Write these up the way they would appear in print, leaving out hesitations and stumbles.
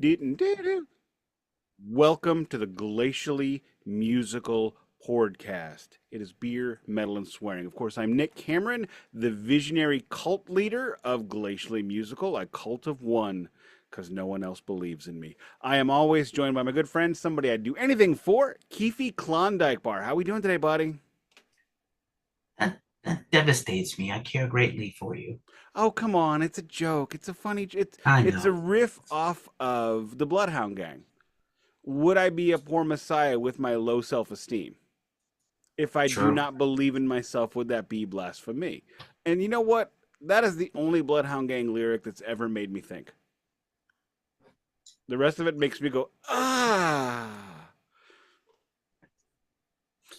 Didn't do. Welcome to the Glacially Musical Podcast. It is beer, metal, and swearing. Of course, I'm Nick Cameron, the visionary cult leader of Glacially Musical, a cult of one, because no one else believes in me. I am always joined by my good friend, somebody I'd do anything for, Keefy Klondike Bar. How we doing today, buddy? That devastates me. I care greatly for you. Oh, come on, it's a joke. It's a funny. I It's a know. riff off of the Bloodhound Gang. Would I be a poor messiah with my low self-esteem? If I do True. not believe in myself, would that be blasphemy? And you know what? That is the only Bloodhound Gang lyric that's ever made me think. The rest of it makes me go, ah.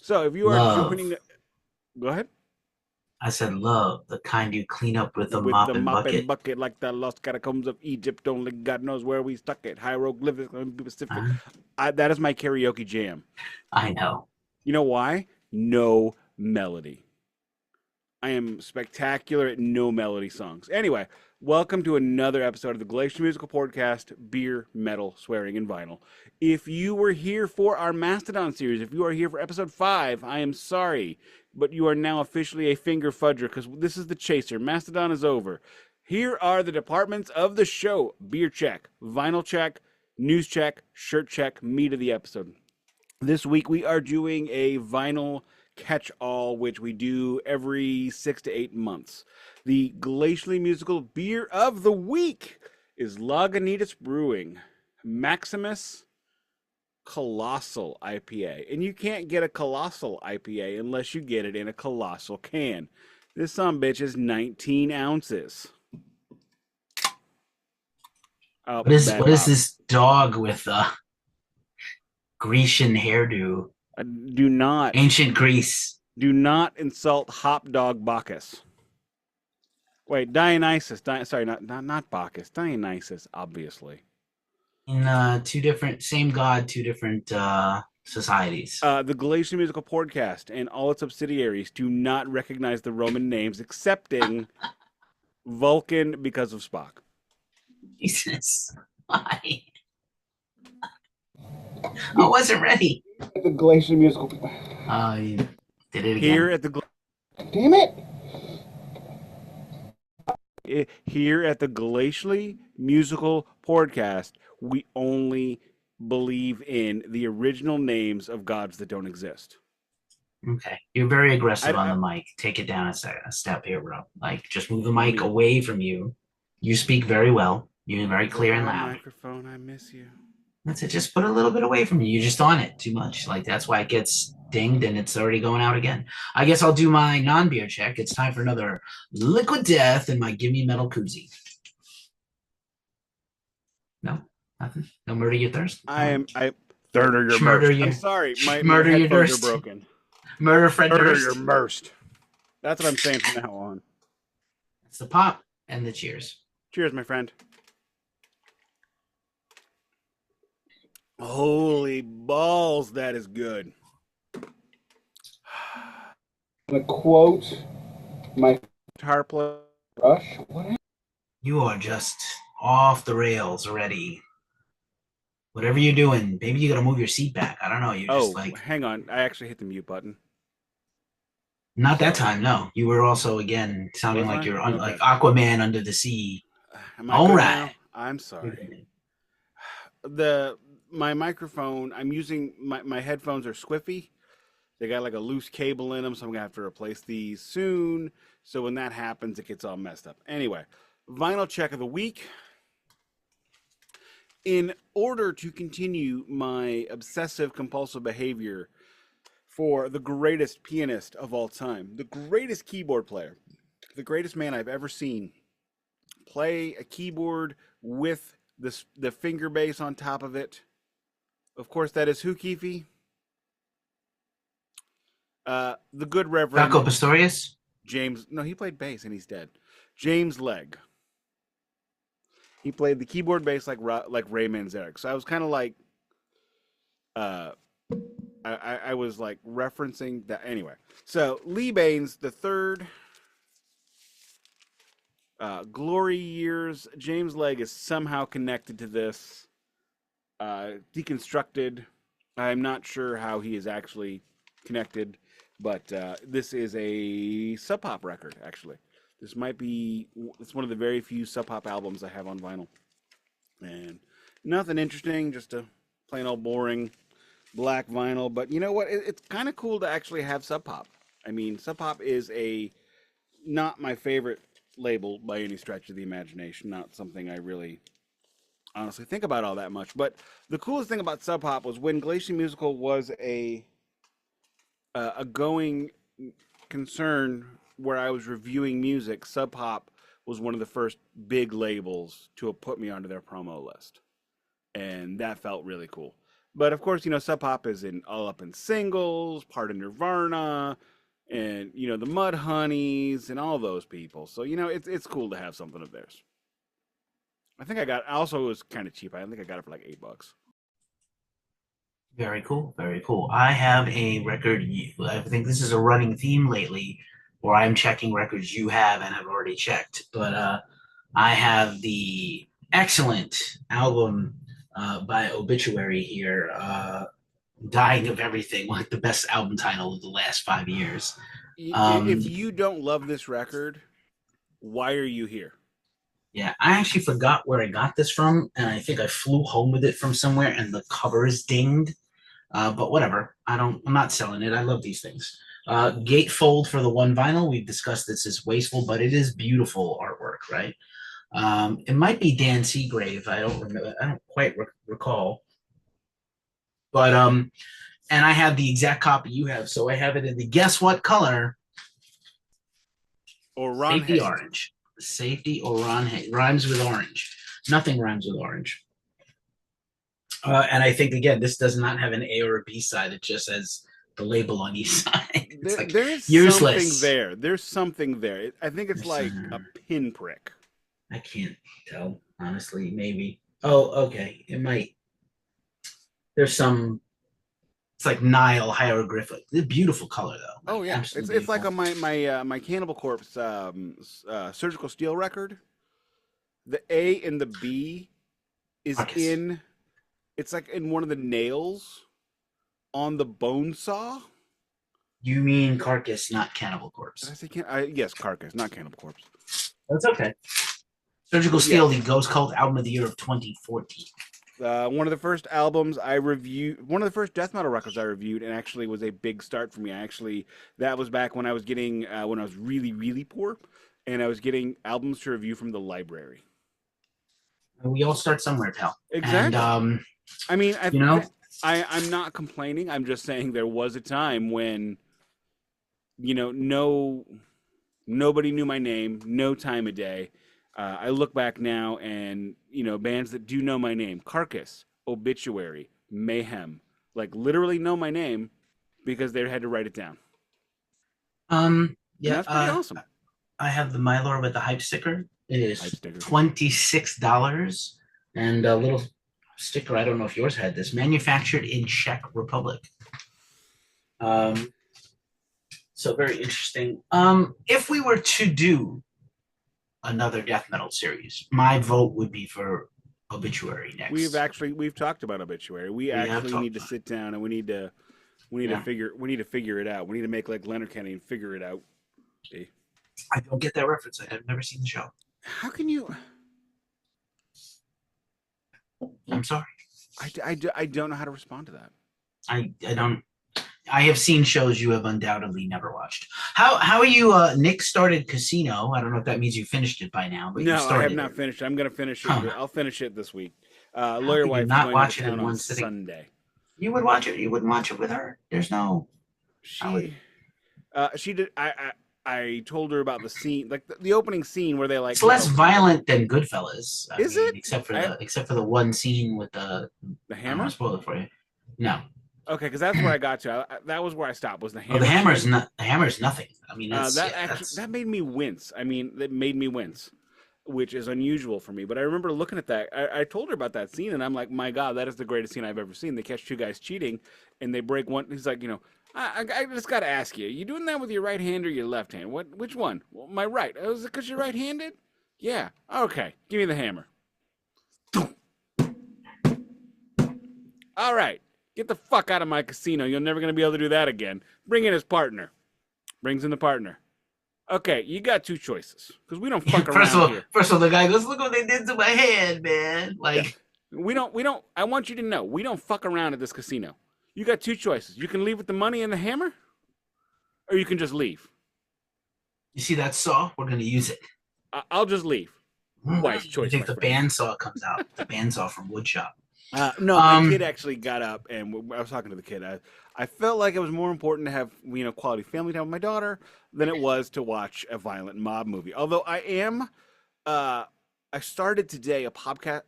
So if you are Love. joining, go ahead. I said love, the kind you clean up with a With the mop and mop and bucket. bucket like the lost catacombs of Egypt, only God knows where we stuck it. Hieroglyphics and Pacific. Huh? That is my karaoke jam. I know. You know why? No melody. I am spectacular at no melody songs. Anyway, welcome to another episode of the Glacier Musical Podcast, Beer, Metal, Swearing, and Vinyl. If you were here for our Mastodon series, if you are here for episode 5, I am sorry, but you are now officially a finger fudger because this is the chaser. Mastodon is over. Here are the departments of the show: beer check, vinyl check, news check, shirt check, meat of the episode. This week we are doing a vinyl catch all, which we do every 6 to 8 months. The glacially musical beer of the week is Lagunitas Brewing Maximus Colossal IPA. And you can't get a Colossal IPA unless you get it in a colossal can. This bitch is 19 ounces. Oh, What is bad what is pop. this dog with a Grecian hairdo? Do not, Ancient Greece. do not insult Hop Dog Bacchus. Wait, Dionysus. Sorry, not Bacchus. Dionysus, obviously. In two different same god, two different societies. The Galatian Musical Podcast and all its subsidiaries do not recognize the Roman names, excepting Vulcan because of Spock. Jesus. Why? I wasn't ready. The Galatian Musical. You did it Here again. at the Damn it. here at the Glacially Musical Podcast, we only believe in the original names of gods that don't exist. Okay. You're very aggressive on I the mic. Take it down a step here, bro. Like, just move the let mic me away from you. You speak very well. You're very clear and Goodbye, loud. microphone. I miss you. That's it. Just put a little bit away from you. You're just on it too much. Like, that's why it gets dinged and it's already going out again. I guess I'll do my non-beer check. It's time for another liquid death in my gimme metal koozie. No, nothing. No murder your thirst. I All right. am I Thirder your Schmurder merst. I'm your sorry, my murder your headphones are durst. broken. Murder Fred Thirder your Durst. merst. That's what I'm saying from now on. It's the pop and the cheers. Cheers, my friend. Holy balls, that is good. To quote my Guitar play. Rush, what? You are just off the rails already. Whatever you're doing, maybe you gotta move your seat back. I don't know. You're just Oh, like hang on. I actually hit the mute button. not that So, time. No, you were also again sounding was like I? you're like Okay. Aquaman under the sea. Am I All good right. now? I'm sorry. The My microphone, I'm using my headphones are squiffy. They got like a loose cable in them, so I'm gonna have to replace these soon. So when that happens, it gets all messed up. Anyway, vinyl check of the week. In order to continue my obsessive compulsive behavior for the greatest pianist of all time, the greatest keyboard player, the greatest man I've ever seen play a keyboard with the finger bass on top of it. Of course, that is who, Keefy? The good Jaco Reverend Pastorius. James. No, he played bass and he's dead. James Legg. He played the keyboard bass like Ray Manzarek. So I was kind of like, uh, I was like referencing that anyway. So Lee Baines the third, glory years. James Legg is somehow connected to this. deconstructed. I'm not sure how he is actually connected, but this is a Sub Pop record, actually. This might be, it's one of the very few Sub Pop albums I have on vinyl. And nothing interesting, just a plain old boring black vinyl. But you know what? It's kind of cool to actually have Sub Pop. I mean, Sub Pop is not my favorite label by any stretch of the imagination. Not something I really honestly think about all that much. But the coolest thing about Sub Pop was when Glacially Musical was a going concern where I was reviewing music. Sub Pop was one of the first big labels to have put me onto their promo list, and that felt really cool. But of course, Sub Pop is all up in singles, part of Nirvana, and the Mud Honeys and all those people. So it's cool to have something of theirs. Also it was kind of cheap. I think I got it for like $8. Very cool. Very cool. I have a record. I think this is a running theme lately where I'm checking records you have and have already checked. But I have the excellent album by Obituary here, Dying of Everything, like the best album title of the last 5 years. If you don't love this record, why are you here? Yeah, I actually forgot where I got this from, and I think I flew home with it from somewhere, and the cover is dinged. But whatever. I'm not selling it. I love these things. Gatefold for the one vinyl. We've discussed this is wasteful, but it is beautiful artwork, right? It might be Dan Seagrave. I don't remember. I don't quite recall. But and I have the exact copy you have, so I have it in the guess what color? Oran Safety orange. Safety Oran rhymes with orange. Nothing rhymes with orange. And I think again, this does not have an A or a B side. It just has the label on each side. There's something there. There's something there. I think it's like a pinprick. I can't tell, honestly. Maybe. Oh, okay. It might. There's some. It's like Nile hieroglyphic. It's a beautiful color though. Oh yeah, it's like on my Cannibal Corpse Surgical Steel record. The A and the B is in. It's like in one of the nails on the bone saw. You mean Carcass, not Cannibal Corpse? Did I say yes, Carcass, not Cannibal Corpse. That's okay. Surgical Steel, the Ghost Cult album of the year of 2014. One of the first albums I reviewed, one of the first death metal records I reviewed, and actually was a big start for me. That was back when I was getting, when I was really, really poor, and I was getting albums to review from the library. We all start somewhere, pal. Exactly. And, I mean, I'm not complaining. I'm just saying there was a time when, nobody knew my name, no time of day. I look back now and, bands that do know my name, Carcass, Obituary, Mayhem, like literally know my name because they had to write it down. Yeah. And that's pretty awesome. I have the mylar with the hype sticker. It is $26 and a little sticker. I don't know if yours had this. Manufactured in Czech Republic. So very interesting. If we were to do another death metal series, my vote would be for Obituary next. We've talked about Obituary. We actually need to sit down and we need to figure it out. We need to make like Leonard Kennedy and figure it out. See? I don't get that reference. I've never seen the show. How can you? I'm sorry. I don't know how to respond to that. I don't. I have seen shows you have undoubtedly never watched. How are you? Nick started Casino. I don't know if that means you finished it by now. But no, I have not finished it. I'm going to finish it. Huh. I'll finish it this week. Lawyer Wife not going watch to it in town one on sitting. Sunday. You would watch it. You wouldn't watch it with her. There's no. She did. I told her about the scene, like the opening scene where they like. It's less violent than Goodfellas. Is it? Except for the one scene with the hammer. I'll spoil it for you. No. Okay, because that's where I got to. That was where I stopped. Was the hammer? Oh, the hammer is not. The hammer is nothing. I mean, that made me wince. I mean, that made me wince, which is unusual for me. But I remember looking at that. I told her about that scene, and I'm like, my God, that is the greatest scene I've ever seen. They catch two guys cheating, and they break one. He's like, I just got to ask you, doing that with your right hand or your left hand? Which one? Well, my right. Oh, is it because you're right-handed? Yeah. Okay. Give me the hammer. All right, get the fuck out of my casino. You're never going to be able to do that again. Bring in his partner. Brings in the partner. Okay, you got two choices because we don't fuck around here. First of all, the guy goes, "Look what they did to my hand, man!" Like, We don't. I want you to know, we don't fuck around at this casino. You got two choices. You can leave with the money and the hammer, or you can just leave. you see that saw? We're gonna use it. I'll just leave. Wise You choice, think my the friend. bandsaw comes out? The bandsaw from Woodshop. No, my kid actually got up, and I was talking to the kid. I felt like it was more important to have quality family time with my daughter than it was to watch a violent mob movie. Although I started today a podcast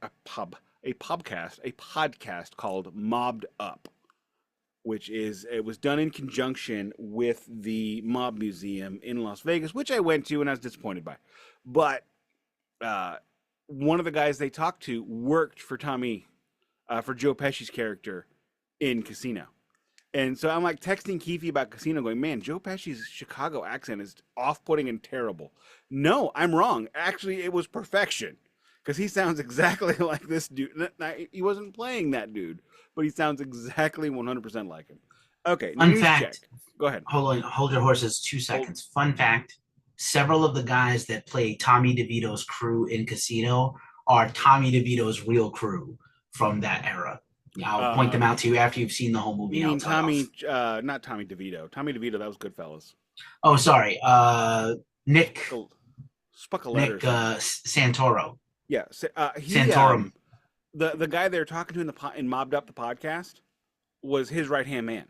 called Mobbed Up, it was done in conjunction with the Mob Museum in Las Vegas, which I went to and I was disappointed by. But one of the guys they talked to worked for for Joe Pesci's character in Casino. And so I'm like texting Keefy about Casino going, man, Joe Pesci's Chicago accent is off-putting and terrible. No, I'm wrong. Actually, it was perfection because he sounds exactly like this dude. He wasn't playing that dude, but he sounds exactly 100% like him. Okay, Fun news fact. check. Go ahead. Hold your horses 2 seconds. Fun fact. Several of the guys that play Tommy DeVito's crew in Casino are Tommy DeVito's real crew from that era. I'll point them out to you after you've seen the whole movie. You mean not Tommy DeVito. Tommy DeVito, that was Goodfellas. Oh, sorry. Nick Santoro. Yeah, Santorum. The guy they're talking to in Mobbed Up the podcast was his right-hand man.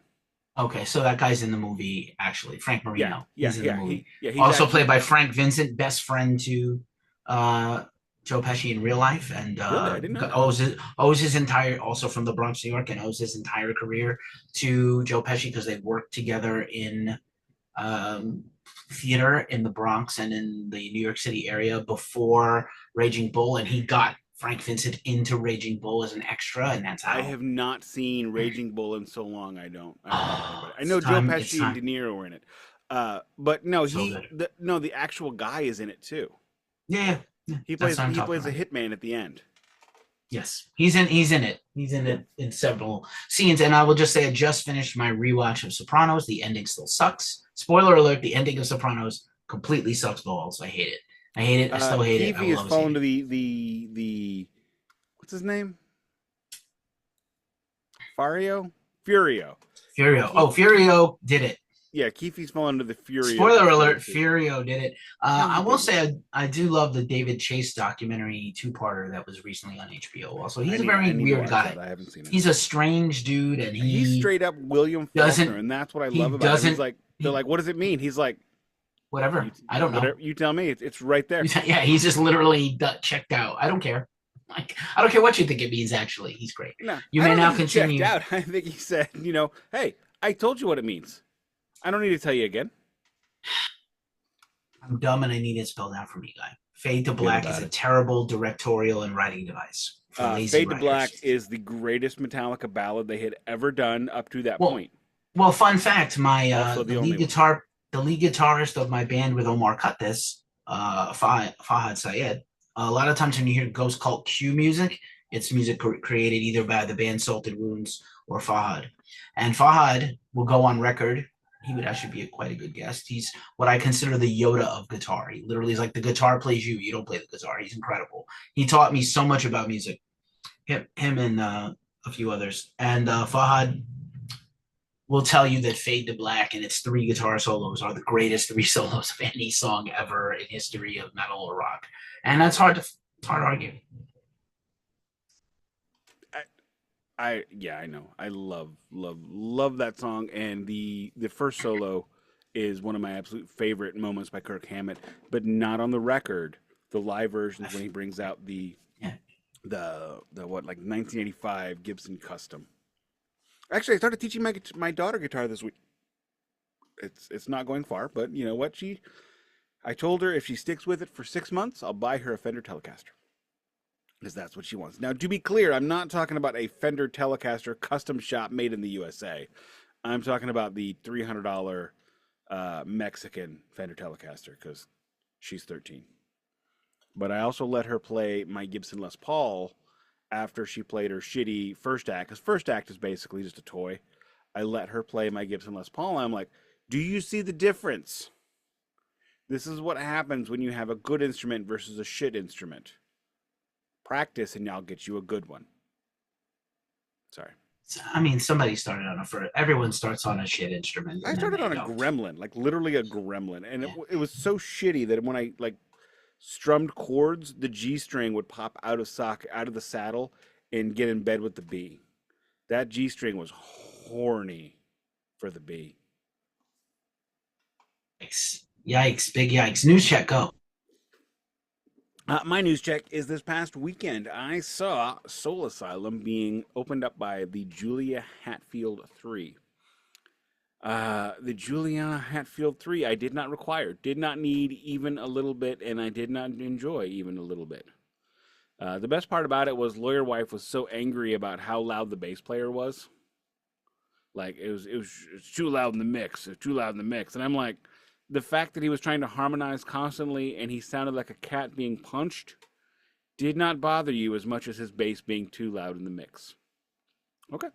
Okay, so that guy's in the movie, actually. Frank Marino. Yeah, he's in the movie. He's also played by Frank Vincent, best friend to Joe Pesci in real life, and really? I didn't know owes his entire, also from the Bronx, New York, and owes his entire career to Joe Pesci because they worked together in theater in the Bronx and in the New York City area before Raging Bull, and he got Frank Vincent into Raging Bull as an extra, and that's how. I have not seen Raging Bull in so long. I know Joe Pesci and De Niro were in it, but no, the actual guy is in it too. Yeah. He plays a hitman at the end. Yes, he's in it. He's in it in several scenes. And I will just say, I just finished my rewatch of Sopranos. The ending still sucks. Spoiler alert: the ending of Sopranos completely sucks balls. I hate it. I still hate it. Keefy has fallen to the what's his name? Furio. Oh, Furio did it. Yeah, Keefy's fallen to the Furio. Spoiler alert, Furio did it. I will say I do love the David Chase documentary 2-parter that was recently on HBO. Also, he's a very weird guy. I haven't seen it. He's a strange dude, and he's straight up William Faulkner, and that's what I love about him. He's like, they're like, what does it mean? He's like, whatever. I don't know. Whatever, you tell me. It's right there. Yeah, he's just literally checked out. I don't care. Like, I don't care what you think it means. Actually, he's great. No, you may now continue. Checked out. I think he said, hey, I told you what it means. I don't need to tell you again. I'm dumb and I need it spelled out for me, guy. Fade to Black is a terrible directorial and writing device. Fade to Black is the greatest Metallica ballad they had ever done up to that point. Well, fun fact, my the lead guitarist of my band with Omar cut this, Fahad Syed. A lot of times when you hear Ghost Cult Q music, it's music created either by the band Salted Wounds or Fahad. And Fahad will go on record. He would actually be quite a good guest. He's what I consider the Yoda of guitar. He literally is like, the guitar plays you. You don't play the guitar. He's incredible. He taught me so much about music. Him and a few others. And Fahad will tell you that Fade to Black and its 3 guitar solos are the greatest 3 solos of any song ever in history of metal or rock. And that's hard to argue. I know. I love that song, and the first solo is one of my absolute favorite moments by Kirk Hammett, but not on the record. The live versions when he brings out the 1985 Gibson Custom. Actually, I started teaching my daughter guitar this week. It's not going far, but you know what? I told her if she sticks with it for 6 months, I'll buy her a Fender Telecaster. Because that's what she wants. Now, to be clear, I'm not talking about a Fender Telecaster custom shop made in the USA. I'm talking about the $300 Mexican Fender Telecaster because she's 13. But I also let her play my Gibson Les Paul, after she played her shitty first act, because first act is basically just a toy. I let her play my Gibson Les Paul, and I'm like, do you see the difference? This is what happens when you have a good instrument versus a shit instrument. Practice, and I'll get you a good one. Sorry. I mean, somebody started on everyone starts on a shit instrument. I started on a gremlin, like literally a gremlin, and it was so shitty that when I like strummed chords, the G string would pop out of the saddle and get in bed with the B. That G string was horny for the B. Yikes, big yikes. News check, go. My news check is this past weekend. I saw Soul Asylum being opened up by the Julia Hatfield 3. The Juliana Hatfield 3 I did not require, did not need even a little bit, and I did not enjoy even a little bit. The best part about it was Lawyer Wife was so angry about how loud the bass player was. Like, it's too loud in the mix, it's too loud in the mix. And I'm like, the fact that he was trying to harmonize constantly and he sounded like a cat being punched did not bother you as much as his bass being too loud in the mix. Okay.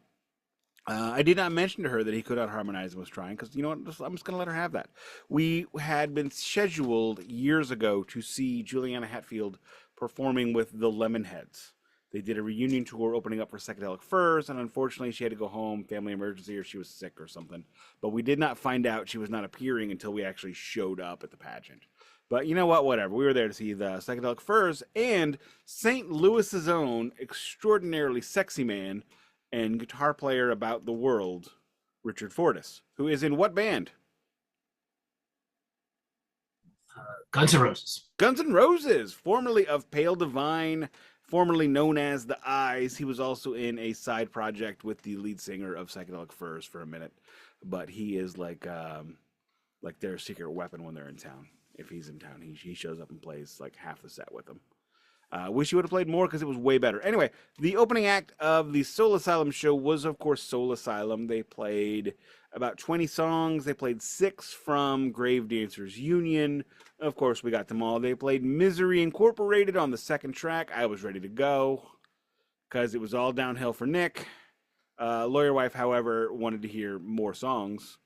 I did not mention to her that he could not harmonize and was trying, because you know what? I'm just going to let her have that. We had been scheduled years ago to see Juliana Hatfield performing with the Lemonheads. They did a reunion tour opening up for Psychedelic Furs, and unfortunately she had to go home, family emergency, or she was sick or something. But we did not find out she was not appearing until we actually showed up at the pageant. But you know what? Whatever. We were there to see the Psychedelic Furs and St. Louis's own extraordinarily sexy man and guitar player about the world, Richard Fortus, who is in what band? Guns N' Roses. Guns N' Roses, formerly of Pale Divine, formerly known as The Eyes. He was also in a side project with the lead singer of Psychedelic Furs for a minute, but he is like their secret weapon when they're in town. If he's in town, he shows up and plays like half the set with them. Wish he would have played more because it was way better. Anyway, the opening act of the Soul Asylum show was, of course, Soul Asylum. They played about 20 songs. They played 6 from Grave Dancers Union. Of course, we got them all. They played Misery Incorporated on the second track. I was ready to go because it was all downhill for Nick. Lawyer Wife, however, wanted to hear more songs.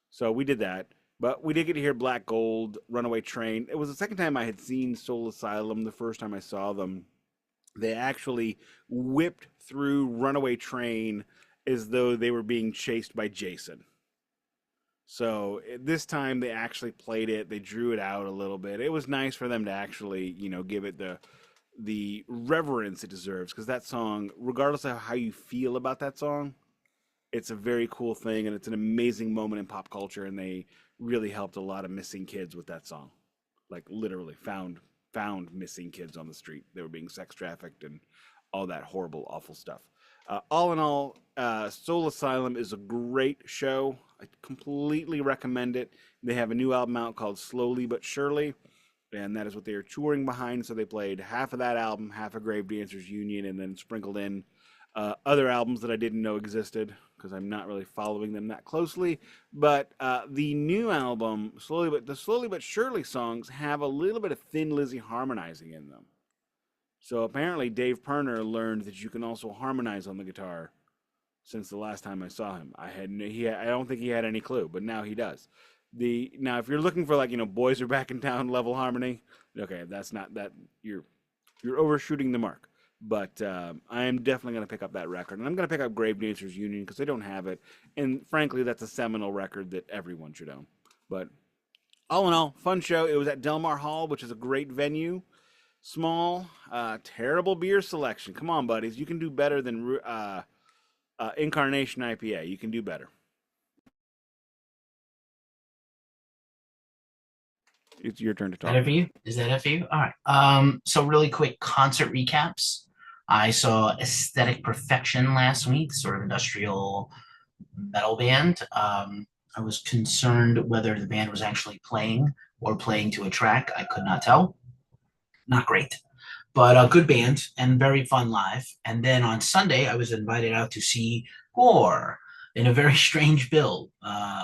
So we did that. But we did get to hear Black Gold, Runaway Train. It was the second time I had seen Soul Asylum. The first time I saw them, they actually whipped through Runaway Train as though they were being chased by Jason. So this time they actually played it. They drew it out a little bit. It was nice for them to actually, give it the reverence it deserves, because that song, regardless of how you feel about that song, it's a very cool thing, and it's an amazing moment in pop culture, and they really helped a lot of missing kids with that song. Like literally found missing kids on the street. They were being sex trafficked and all that horrible, awful stuff. All in all, Soul Asylum is a great show. I completely recommend it. They have a new album out called Slowly But Surely, and that is what they are touring behind. So they played half of that album, half of Grave Dancers Union, and then sprinkled in other albums that I didn't know existed, because I'm not really following them that closely. But the new album, the Slowly But Surely songs have a little bit of Thin Lizzy harmonizing in them. So apparently Dave Pirner learned that you can also harmonize on the guitar since the last time I saw him. I don't think he had any clue, but now he does. Now if you're looking for Boys Are Back in Town level harmony, okay, that's not that. You're overshooting the mark. But I am definitely going to pick up that record. And I'm going to pick up Grave Dancers Union because they don't have it. And frankly, that's a seminal record that everyone should own. But all in all, fun show. It was at Del Mar Hall, which is a great venue. Small, terrible beer selection. Come on, buddies. You can do better than Incarnation IPA. You can do better. It's your turn to talk. Is that it for you? All right. So really quick concert recaps. I saw Aesthetic Perfection last week, sort of industrial metal band. I was concerned whether the band was actually playing or playing to a track. I could not tell. Not great, but a good band and very fun live. And then on Sunday, I was invited out to see GWAR in a very strange bill.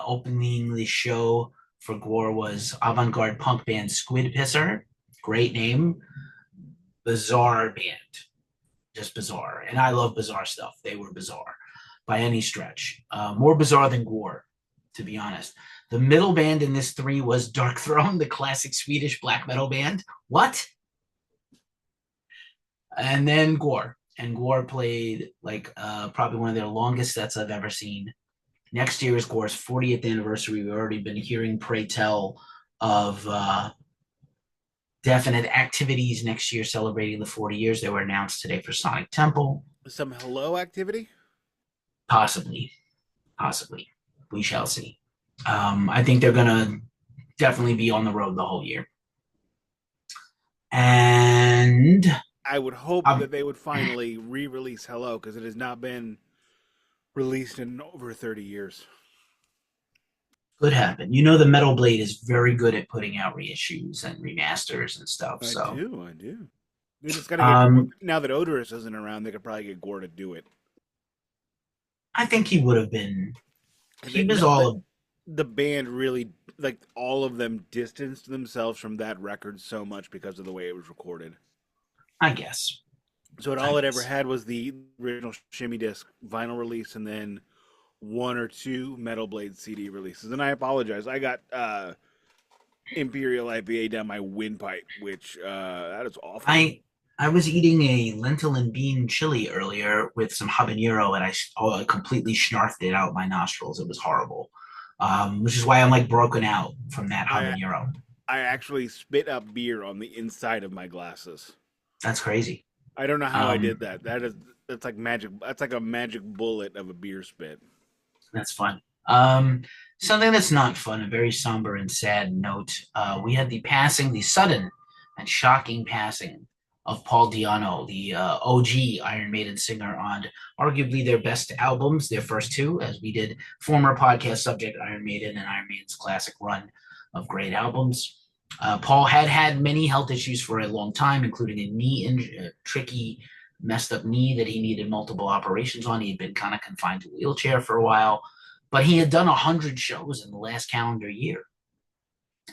Opening the show for GWAR was avant-garde punk band Squid Pisser. Great name. Bizarre band. just bizarre. And I love bizarre stuff. They were bizarre by any stretch. More bizarre than GWAR, to be honest. The middle band in this 3 was Dark Throne, the classic Swedish black metal band. What? And then GWAR. And GWAR played like probably one of their longest sets I've ever seen. Next year is GWAR's 40th anniversary. We've already been hearing pray tell of definite activities next year celebrating the 40 years. They were announced today for Sonic Temple. Some hello activity? Possibly. We shall see. I think they're going to definitely be on the road the whole year. And I would hope that they would finally re-release Hello, because it has not been released in over 30 years. Could happen. You know, the Metal Blade is very good at putting out reissues and remasters and stuff. I do. They just gotta get, now that Odorous isn't around, they could probably get GWAR to do it. I think he would have been. He was the band really, like, all of them distanced themselves from that record so much because of the way it was recorded. I guess. So all it ever had was the original Shimmy Disc vinyl release, and then 1 or 2 Metal Blade CD releases. And I apologize, I got Imperial IPA down my windpipe, which that is awful. I was eating a lentil and bean chili earlier with some habanero, and I completely snarfed it out my nostrils. It was horrible, which is why I'm like broken out from that habanero. I actually spit up beer on the inside of my glasses. That's crazy. I don't know how I did that. That's like magic. That's like a magic bullet of a beer spit. That's fun. Something that's not fun, a very somber and sad note. We had the sudden and shocking passing of Paul Di'Anno, the OG Iron Maiden singer on arguably their best albums, their first 2, as we did former podcast subject Iron Maiden and Iron Maiden's classic run of great albums. Paul had many health issues for a long time, including a tricky, messed up knee that he needed multiple operations on. He had been kind of confined to a wheelchair for a while, but he had done 100 shows in the last calendar year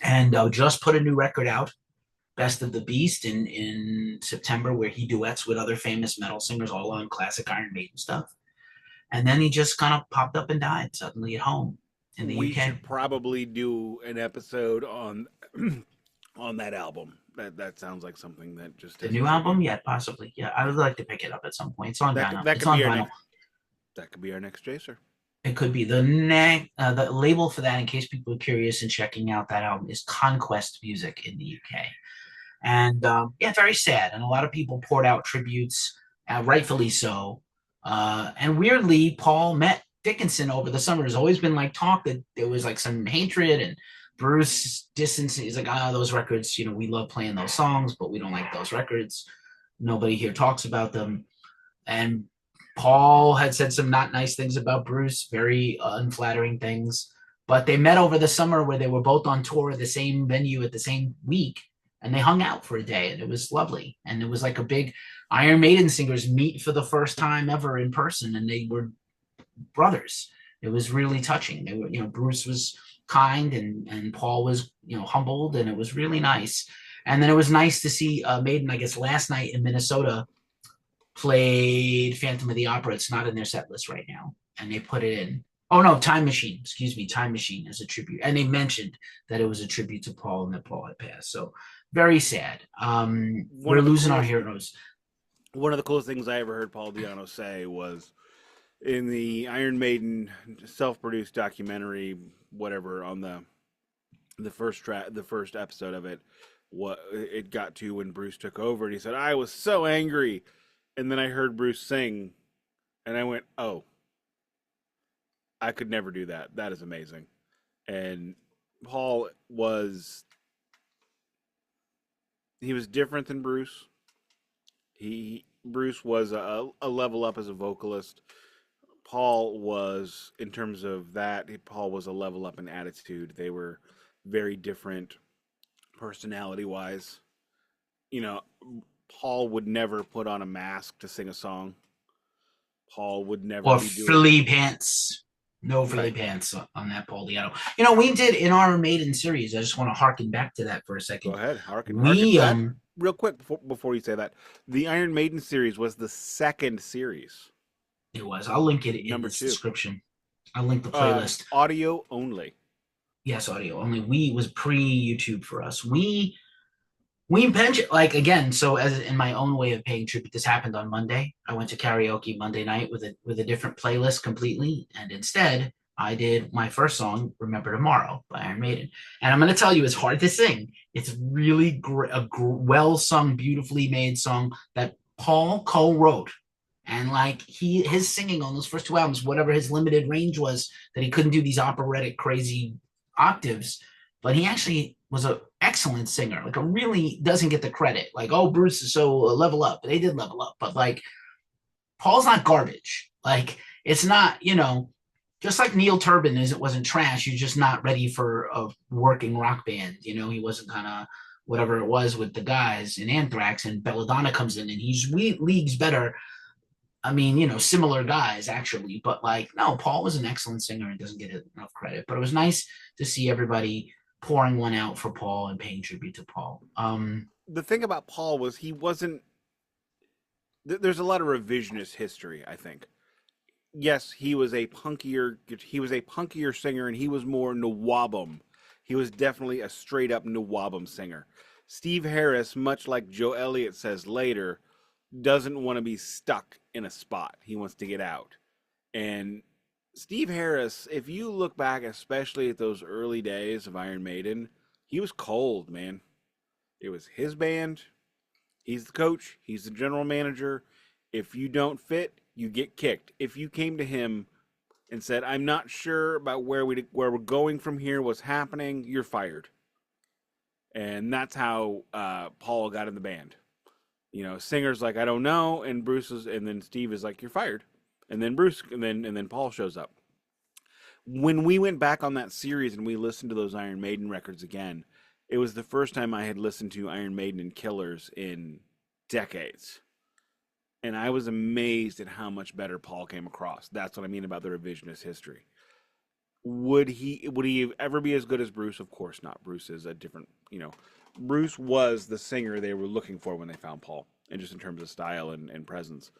and just put a new record out, Best of the Beast, in September, where he duets with other famous metal singers, all on classic Iron Maiden stuff. And then he just kind of popped up and died suddenly at home in the UK. We should probably do an episode on that album. That sounds like something that just the new album, yeah, possibly, yeah. I would like to pick it up at some point. It's on vinyl. That could be our next chaser. It could be the label for that. In case people are curious and checking out that album, is Conquest Music in the UK. And very sad. And a lot of people poured out tributes, rightfully so. And weirdly, Paul met Dickinson over the summer. There's always been like talk that there was like some hatred, and Bruce distance. He's like, those records, we love playing those songs, but we don't like those records. Nobody here talks about them. And Paul had said some not nice things about Bruce, very unflattering things. But they met over the summer where they were both on tour at the same venue at the same week. And they hung out for a day, and it was lovely. And it was like a big Iron Maiden singers meet for the first time ever in person, and they were brothers. It was really touching. They were, Bruce was kind, and Paul was, humbled, and it was really nice. And then it was nice to see Maiden, I guess, last night in Minnesota, played Phantom of the Opera. It's not in their set list right now, and they put it in. Oh, no, Time Machine. Excuse me, Time Machine as a tribute. And they mentioned that it was a tribute to Paul and that Paul had passed. So very sad. We're losing our heroes. One of the coolest things I ever heard Paul Di'Anno say was in the Iron Maiden self-produced documentary, whatever, on the first episode of it, what it got to when Bruce took over, and he said, "I was so angry," and then I heard Bruce sing, and I went, "Oh, I could never do that. That is amazing." And Paul was different than Bruce. Bruce was a level up as a vocalist. Paul was, in terms of that, Paul was a level up in attitude. They were very different personality-wise. Paul would never put on a mask to sing a song. Paul would never or frilly pants. No frilly pants on that Paul Di'Anno. We did in our Maiden series. I just want to harken back to that for a second. Go ahead, harken real quick before you say that, the Iron Maiden series was the second series. It was. I'll link it in Number this 2. description. I'll link the playlist. Audio only. Yes, audio only. We was pre-YouTube for us. We pension like again. So as in my own way of paying tribute, this happened on Monday. I went to karaoke Monday night with a different playlist completely, and instead I did my first song, "Remember Tomorrow" by Iron Maiden. And I'm going to tell you, it's hard to sing. It's really well sung, beautifully made song that Paul co-wrote. And like his singing on those first 2 albums, whatever his limited range was, that he couldn't do these operatic crazy octaves, but he actually was an excellent singer. Like, really doesn't get the credit. Like, oh, Bruce is so level up. They did level up, but like, Paul's not garbage. Like, it's not, just like Neil Turbin wasn't trash. You're just not ready for a working rock band. He wasn't kind of whatever it was with the guys in Anthrax, and Belladonna comes in and he's leagues better. I mean, similar guys actually, but like, no, Paul was an excellent singer and doesn't get enough credit. But it was nice to see everybody pouring one out for Paul and paying tribute to Paul. The thing about Paul was he wasn't. There's a lot of revisionist history, I think. Yes, he was a punkier singer, and he was more Nawabum. He was definitely a straight up Nawabum singer. Steve Harris, much like Joe Elliott says later, doesn't want to be stuck in a spot. He wants to get out. And Steve Harris, if you look back, especially at those early days of Iron Maiden, he was cold, man. It was his band. He's the coach. He's the general manager. If you don't fit, you get kicked. If you came to him and said, "I'm not sure about where we're going from here, what's happening," you're fired. And that's how Paul got in the band. Singer's like, "I don't know," and then Steve is like, "You're fired." And then then Paul shows up. When we went back on that series and we listened to those Iron Maiden records again, it was the first time I had listened to Iron Maiden and Killers in decades. And I was amazed at how much better Paul came across. That's what I mean about the revisionist history. Would he ever be as good as Bruce? Of course not. Bruce is a different, Bruce was the singer they were looking for when they found Paul, and just in terms of style and presence.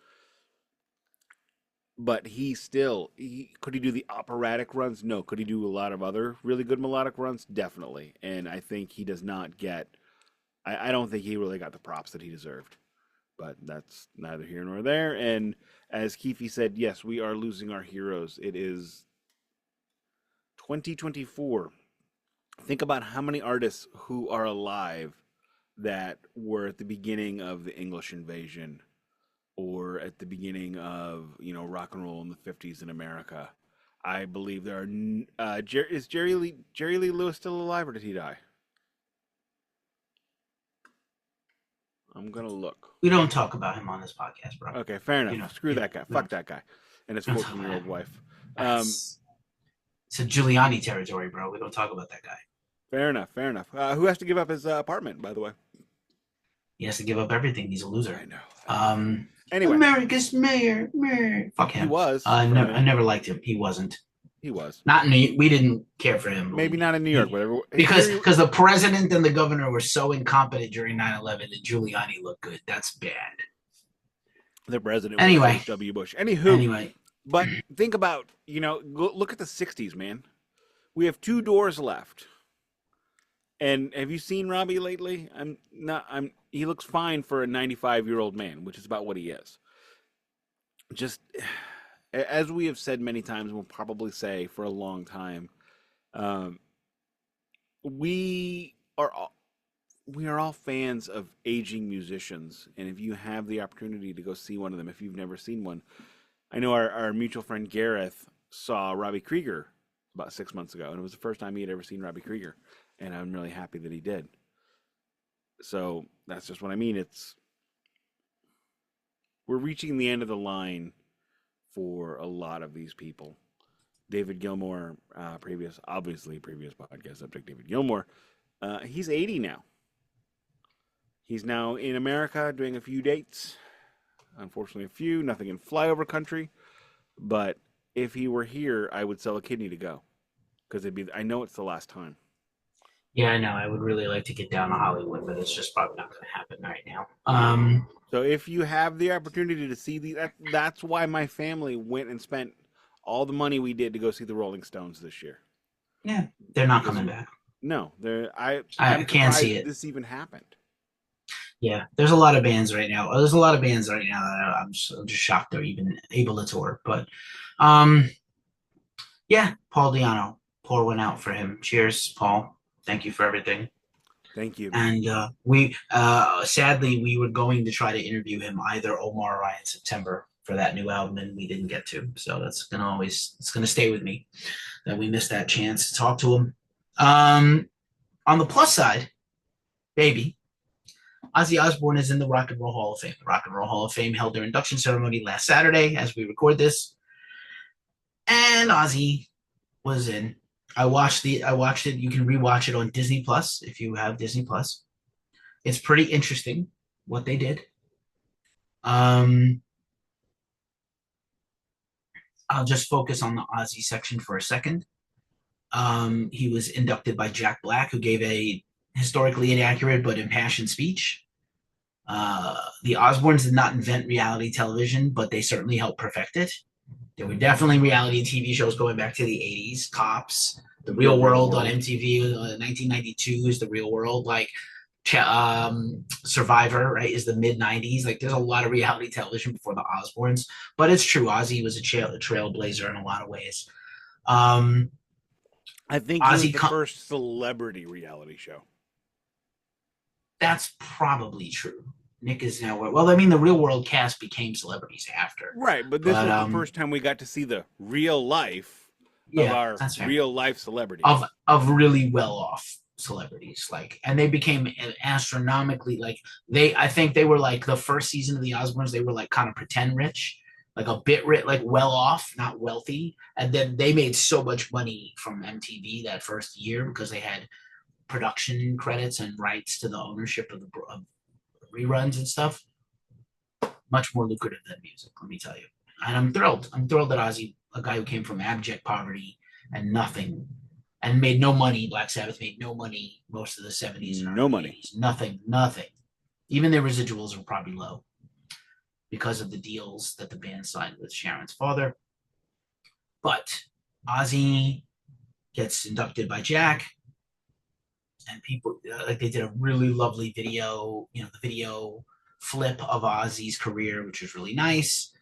But could he do the operatic runs? No. Could he do a lot of other really good melodic runs? Definitely. And I think he does not get, I don't think he really got the props that he deserved. But that's neither here nor there. And as Keefy said, yes, we are losing our heroes. It is 2024. Think about how many artists who are alive that were at the beginning of the English invasion, or at the beginning of rock and roll in the 50s in America. I believe there are. Is Jerry Lee Lewis still alive, or did he die? I'm gonna look. We don't talk about him on this podcast, bro. Okay, fair enough. Screw that guy. Fuck that guy and his 14-year-old wife. It's a Giuliani territory, bro. We don't talk about that guy. Fair enough. Who has to give up his apartment, by the way? He has to give up everything. He's a loser. I know. Anyway, America's mayor. Fuck him. He was. I never liked him. He wasn't. He was. We didn't care for him. Maybe not in New York, whatever. Because the president and the governor were so incompetent during 9/11 that Giuliani looked good. That's bad. The president anyway. was W. Bush. Anyway. But think about, look at the 60s, man. We have 2 doors left. And have you seen Robbie lately? He looks fine for a 95-year-old man, which is about what he is. Just, as we have said many times, we'll probably say for a long time, we are all fans of aging musicians. And if you have the opportunity to go see one of them, if you've never seen one, I know our mutual friend Gareth saw Robbie Krieger about 6 months ago, and it was the first time he had ever seen Robbie Krieger. And I'm really happy that he did. So that's just what I mean. We're reaching the end of the line for a lot of these people. David Gilmour, previous podcast subject, David Gilmour, he's 80 now. He's now in America doing a few dates. Unfortunately, nothing in flyover country. But if he were here, I would sell a kidney to go. Because I know it's the last time. Yeah, I know. I would really like to get down to Hollywood, but it's just probably not going to happen right now. So if you have the opportunity to see that's why my family went and spent all the money we did to go see the Rolling Stones this year. Yeah, they're not Because coming back. no, I I'm can't see surprised it. this even happened. Yeah, there's a lot of bands right now. There's a lot of bands right now that I'm just shocked they're even able to tour. But, um, yeah, Paul Diano, pour one out for him. Cheers, Paul. Thank you for everything. Thank you. And we sadly we were going to try to interview him either Omar or I in September for that new album, and we didn't get to. So it's gonna stay with me that we missed that chance to talk to him. On the plus side, baby, Ozzy Osbourne is in the Rock and Roll Hall of Fame. The Rock and Roll Hall of Fame held their induction ceremony last Saturday as we record this, and Ozzy was in. I watched it. You can rewatch it on Disney Plus if you have Disney Plus. It's pretty interesting what they did. Um, I'll just focus on the Ozzy section for a second. He was inducted by Jack Black, who gave a historically inaccurate but impassioned speech. The Osbournes did not invent reality television, but they certainly helped perfect it. There were definitely reality TV shows going back to the 80s, Cops, The Real World on MTV, 1992 is The Real World. Like, Survivor, right, is the mid 90s. Like, there's a lot of reality television before the Osbournes, but it's true. Ozzy was a trailblazer in a lot of ways. I think he was the first celebrity reality show. That's probably true. Nick is now well. I mean, the Real World cast became celebrities after, right? But this was the first time we got to see the real life of our real life celebrities of really well off celebrities, like, and they became astronomically like I think they were like the first season of the Osbournes, they were like kind of pretend rich, like a bit rich, like well off, not wealthy, and then they made so much money from MTV that first year because they had production credits and rights to the ownership of the reruns and stuff. Much more lucrative than music, let me tell you. And I'm thrilled that Ozzy, a guy who came from abject poverty and nothing and made no money. Black Sabbath made no money most of the 70s and no money. 80s. Nothing. Even their residuals were probably low because of the deals that the band signed with Sharon's father. But Ozzy gets inducted by Jack, and people like they did a really lovely video, the video flip of Ozzy's career, which was really nice.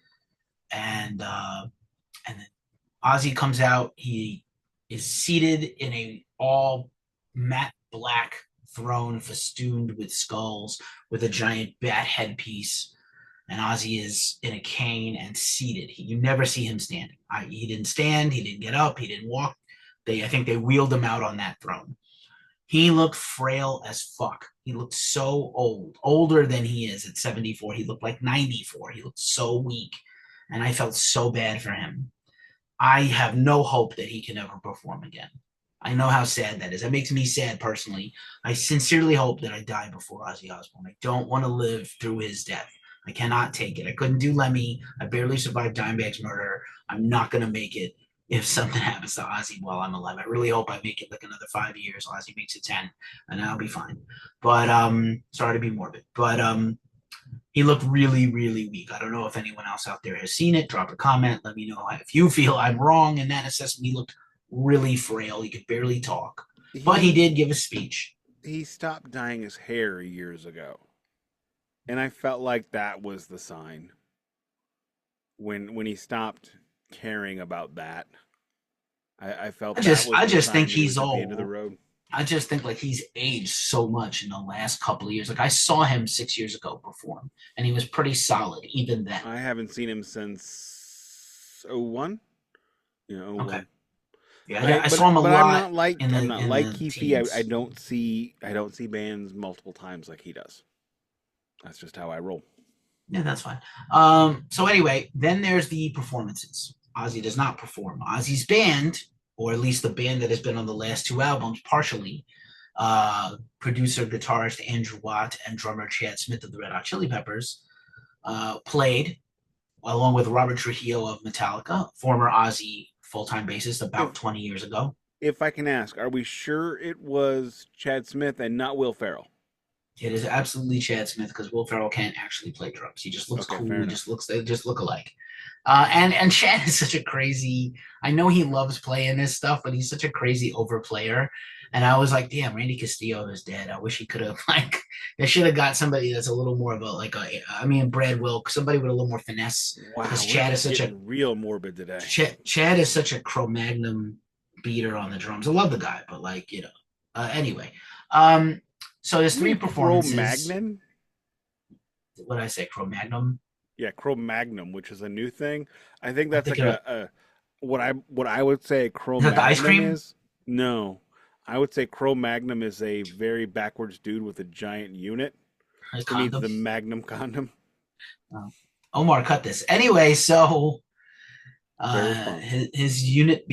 And then Ozzy comes out. He is seated in a all matte black throne festooned with skulls with a giant bat headpiece. And Ozzy is in a cane and seated. You never see him standing. He didn't stand. He didn't get up. He didn't walk. I think they wheeled him out on that throne. He looked frail as fuck. He looked so old, older than he is at 74. He looked like 94. He looked so weak. And I felt so bad for him. I have no hope that he can ever perform again. I know how sad that is. That makes me sad personally. I sincerely hope that I die before Ozzy Osbourne. I don't want to live through his death. I cannot take it. I couldn't do Lemmy. I barely survived Dimebag's murder. I'm not going to make it if something happens to Ozzy while I'm alive. I really hope I make it like another 5 years. Ozzy makes it 10, and I'll be fine. But sorry to be morbid. But he looked really, really weak. I don't know if anyone else out there has seen it. Drop a comment. Let me know if you feel I'm wrong in that assessment. He looked really frail. He could barely talk. But he did give a speech. He stopped dyeing his hair years ago. And I felt like that was the sign. When he stopped caring about that, I felt I just think he's old. End of the road. I just think like he's aged so much in the last couple of years. Like I saw him 6 years ago perform, and he was pretty solid even then. I haven't seen him since 01. Yeah, 01. Okay. Yeah, I saw him a lot. I'm not like Keefy. I don't see bands multiple times like he does. That's just how I roll. Yeah, that's fine. So anyway, then there's the performances. Ozzy does not perform. Ozzy's band, or at least the band that has been on the last two albums, partially, producer, guitarist Andrew Watt and drummer Chad Smith of the Red Hot Chili Peppers, played along with Robert Trujillo of Metallica, former Ozzy full-time bassist about 20 years ago. If I can ask, are we sure it was Chad Smith and not Will Ferrell? It is absolutely Chad Smith because Will Ferrell can't actually play drums. He just looks Okay, cool. fair He enough. just looks. They just look alike. And Chad is such a crazy. I know he loves playing this stuff, but he's such a crazy overplayer. And I was like, damn, Randy Castillo is dead. I wish he could have like. They should have got somebody that's a little more of a like a. I mean, Brad Wilk, somebody with a little more finesse. Because Wow, we're Chad is just such a getting real morbid today. Chad is such a Cro-Magnon beater on the drums. I love the guy, but like anyway. Um, so there's You three mean performances. Cro-Magnon? What did I say? Cro-Magnon. Yeah, Cro-Magnum, which is a new thing. I think I'm that's like thinking of a what I would say is that the ice Cro-Magnum cream? is. No, I would say Cro-Magnum is a very backwards dude with a giant unit A who needs condom. the Magnum condom. Oh. Omar cut this anyway. So Very responsible. his unit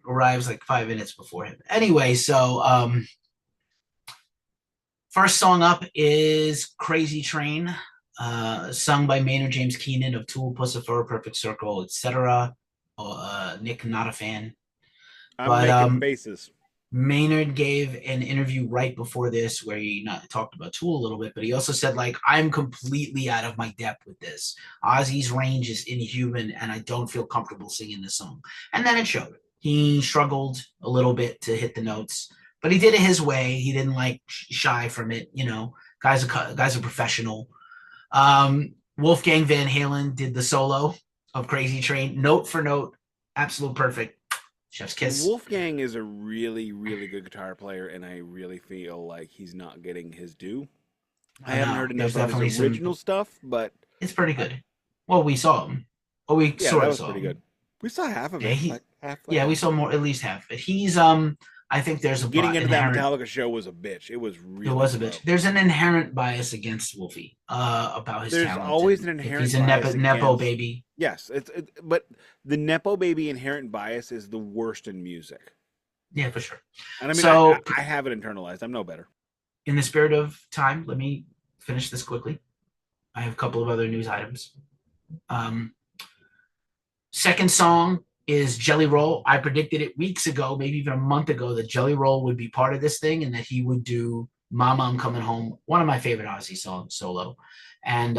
arrives like 5 minutes before him. Anyway, so first song up is "Crazy Train," sung by Maynard James Keenan of Tool, Pussifer, Perfect Circle, etc. Nick, not a fan, I'm but making faces. Maynard gave an interview right before this where he not talked about Tool a little bit, but he also said, like, I'm completely out of my depth with this. Ozzy's range is inhuman, and I don't feel comfortable singing this song. And then it showed. He struggled a little bit to hit the notes, but he did it his way. He didn't like shy from it. Guy's a professional. Wolfgang Van Halen did the solo of Crazy Train, note for note, absolute perfect. Chef's kiss. Wolfgang is a really, really good guitar player, and I really feel like he's not getting his due. I haven't heard There's enough of definitely his original stuff, but it's pretty I, good. Well, we saw him. Well, we yeah, that sort of was saw pretty him. good. We saw half of Yeah, it, like half. we saw more, at least half of it. I think there's a Getting into that inherent. Metallica show was a bitch. It was It really was a slow. bitch. There's an inherent bias against Wolfie, about his There's talent. always an And if he's inherent a bias nepo against. baby. Yes, but the nepo baby inherent bias is the worst in music. Yeah, for sure. And I mean, So, I have it internalized. I'm no better. in the spirit of time, let me finish this quickly. I have a couple of other news items. Second song is Jelly Roll. I predicted it weeks ago, maybe even a month ago, that Jelly Roll would be part of this thing and that he would do Mama, I'm Coming Home, one of my favorite Ozzy songs solo. And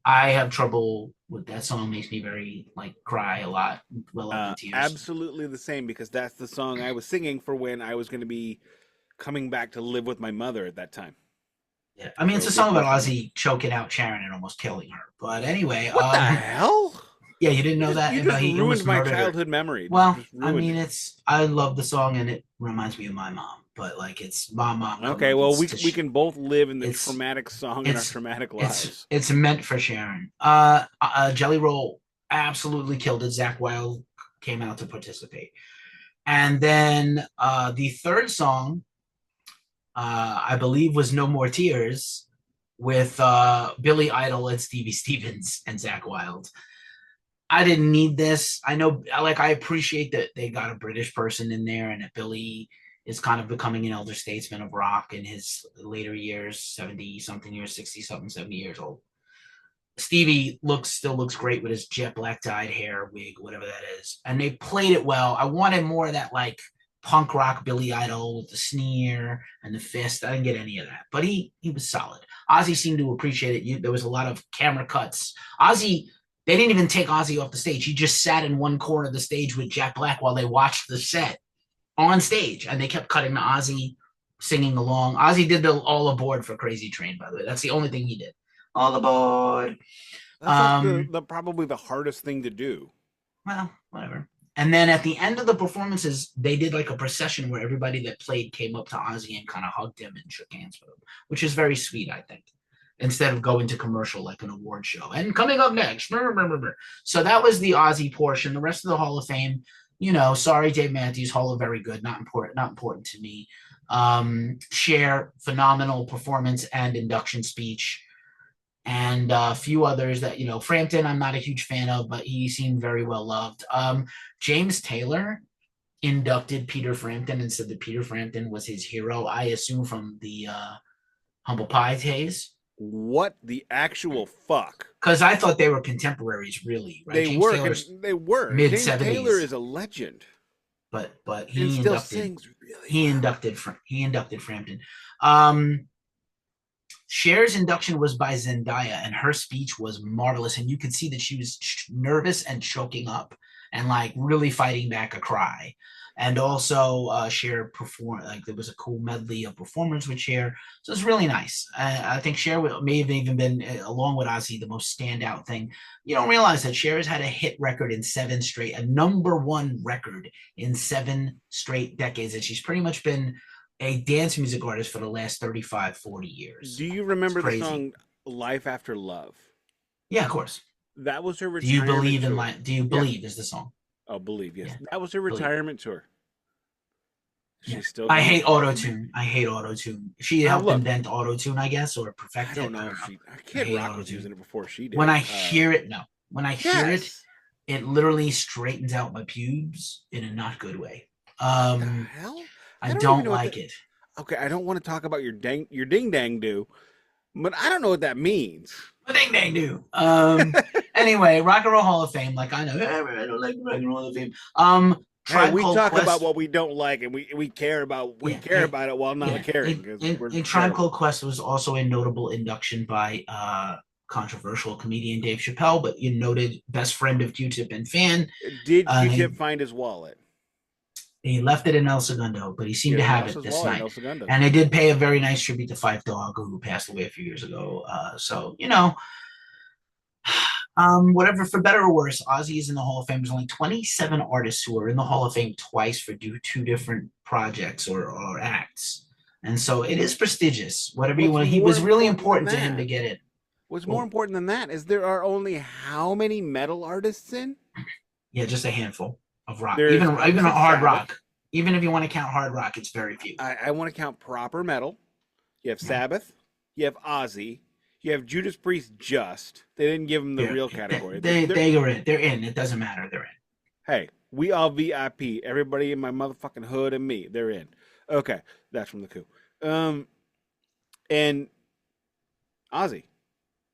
I have trouble with that song. Makes me very cry a lot, well up in tears. Absolutely the same, because that's the song I was singing for when I was going to be coming back to live with my mother at that time. Yeah, I mean, it's a song about Ozzy choking out Sharon and almost killing her. But anyway, what the hell? Yeah, you didn't know that? You just ruined my childhood memory. Well, I mean, I love the song and it reminds me of my mom, but it's mom. Okay, well, we can both live in the traumatic song in our traumatic lives. It's meant for Sharon. Jelly Roll absolutely killed it. Zakk Wylde came out to participate. And then the third song, I believe, was No More Tears with Billy Idol and Stevie Stevens and Zakk Wylde. I didn't need this. I know, I appreciate that they got a British person in there and that Billy is kind of becoming an elder statesman of rock in his later years, 70-something years, 60-something, 70 years old. Stevie still looks great with his jet black dyed hair, wig, whatever that is. And they played it well. I wanted more of that, punk rock Billy Idol with the sneer and the fist. I didn't get any of that, but he was solid. Ozzy seemed to appreciate it. There was a lot of camera cuts. They didn't even take Ozzy off the stage. He just sat in one corner of the stage with Jack Black while they watched the set on stage, and they kept cutting to Ozzy singing along. Ozzy did the All Aboard for Crazy Train, by the way. That's the only thing he did. All aboard. That's probably the hardest thing to do. Well, whatever. And then at the end of the performances, they did a procession where everybody that played came up to Ozzy and kind of hugged him and shook hands with him, which is very sweet, I think, instead of going to commercial like an award show. And coming up next, so that was the Ozzy portion. The rest of the Hall of Fame, sorry, Dave Matthews, Hall of Very Good, not important to me. Cher, phenomenal performance and induction speech. And a few others that, Frampton, I'm not a huge fan of, but he seemed very well loved. James Taylor inducted Peter Frampton and said that Peter Frampton was his hero, I assume from the Humble Pie days. What the actual fuck? Because I thought they were contemporaries, really. Right? They were. Mid-70s. James Taylor is a legend. but And he still inducted sings really he well. inducted Frampton. Cher's induction was by Zendaya, and her speech was marvelous. And you could see that she was nervous and choking up and like really fighting back a cry. And also, Cher performed, like, there was a cool medley of performers with Cher. So it's really nice. I think Cher may have even been, along with Ozzy, the most standout thing. You don't realize that Cher has had a hit record in 7 straight, a #1 record in 7 straight decades. And she's pretty much been a dance music artist for the last 35, 40 years. Do you It's remember the crazy. song "Life After Love"? Yeah, of course. That was her Do you retirement believe in tour. life? Do you believe is the song? Oh, believe, yes. Yeah. That was her Believe. retirement tour. She's Yeah. still. I going. hate auto-tune. I hate auto-tune. She helped look. invent auto-tune, I guess, or I perfect don't it. know I if don't know. she. Kid hate Rock was auto-tune. using it before she did. When I hear it, no. When I hear it, yes. it literally straightens out my pubes in a not good way. What the hell? I don't don't even know what like the- it. Okay, I don't want to talk about your ding dang do, but I don't know what that means. Ding dang do. Anyway, Rock and Roll Hall of Fame. Like, I know, I don't like Rock and Roll Hall of Fame. Hey, we Called talk Quest, about what we don't like, and we care about about it while not caring. And Tribe Called Quest was also a notable induction by controversial comedian Dave Chappelle, but you noted best friend of Q-Tip and fan. Did Q-Tip find his wallet? He left it in El Segundo, but he seemed to have it this night. And they did pay a very nice tribute to Fife Dog, who passed away a few years ago. So, you know, whatever, for better or worse, Ozzy is in the Hall of Fame. There's only 27 artists who are in the Hall of Fame twice for two different projects or acts. And so it is prestigious. Whatever you want. He was really important to him to get in. What's more important than that is there are only how many metal artists in? Yeah, just a handful of rock. Even hard rock. Even if you want to count hard rock, it's very few. I want to count proper metal. You have Sabbath. You have Ozzy. You have Judas Priest. They didn't give them the real category. They're in. They're in. It doesn't matter. They're in. Hey, we all VIP. Everybody in my motherfucking hood and me. They're in. Okay, that's from the coup. And Ozzy.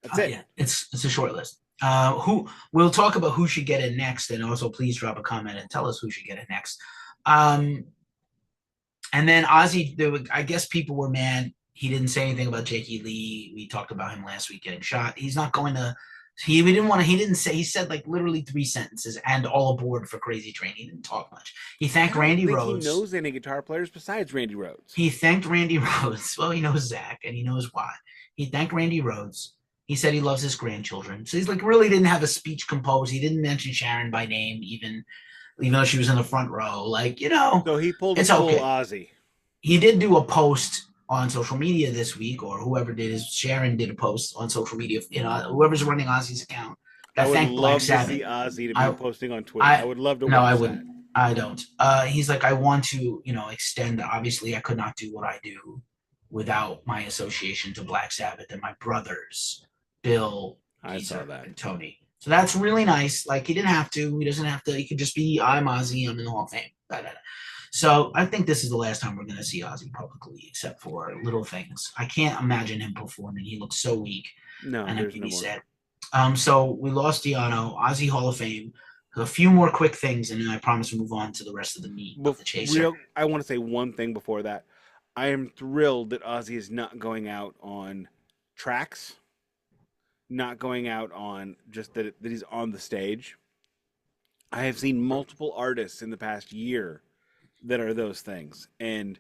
That's it. Yeah, it's a short list. Who we'll talk about who should get in next, and also please drop a comment and tell us who should get in next. And then Ozzy, I guess people were mad. He didn't say anything about Jakey Lee. We talked about him last week getting shot. He's not going to. He said like literally 3 sentences and all aboard for Crazy Train. He didn't talk much. He thanked Randy Rhoads. He knows any guitar players besides Randy Rhoads. He thanked Randy Rhoads. Well, he knows Zach and he knows why. He thanked Randy Rhoads. He said he loves his grandchildren. So he's like really didn't have a speech composed. He didn't mention Sharon by name, even though she was in the front row. Like, you know. So he pulled a full Ozzy. He did do a post on social media this week, or whoever did his Sharon did a post on social media, whoever's running Ozzy's account. I would love to see Ozzy to be posting on Twitter. I would love to watch that. No, I wouldn't. I don't. He's like, I want to, extend. Obviously, I could not do what I do without my association to Black Sabbath and my brothers, Bill, Geezer, and Tony. So that's really nice. Like, he didn't have to. He doesn't have to. He could just be, I'm Ozzy. I'm in the Hall of Fame. So I think this is the last time we're going to see Ozzy publicly, except for little things. I can't imagine him performing. He looks so weak. No, and there's no sad. So we lost Diano, Ozzy Hall of Fame. A few more quick things, and then I promise we'll move on to the rest of the meat of the chaser. I want to say one thing before that. I am thrilled that Ozzy is not going out on tracks, not going out on just that he's on the stage. I have seen multiple artists in the past year that are those things. And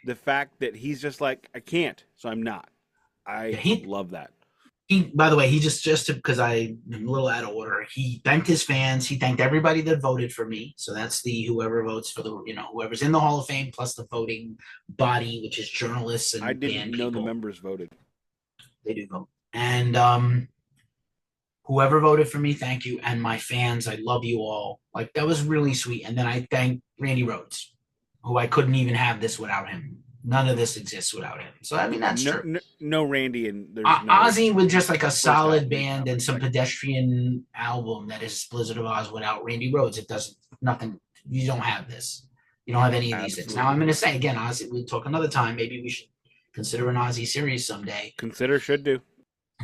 the fact that he's just like, I can't, so I'm not. I love that. By the way, he just because I'm a little out of order, he thanked his fans. He thanked everybody that voted for me. So that's whoever votes for whoever's in the Hall of Fame plus the voting body, which is journalists and I didn't know the members voted. They do vote. And whoever voted for me, thank you. And my fans, I love you all. Like, that was really sweet. And then I thanked Randy Rhoads, who I couldn't even have this without him. None of this exists without him. So, I mean, that's true. No Randy and there's Ozzy with just like a solid band and some pedestrian album that is Blizzard of Oz without Randy Rhoads. It doesn't, nothing, you don't have this. You don't have any of these things. Now, I'm going to say again, Ozzy, we'll talk another time. Maybe we should consider an Ozzy series someday. Should do.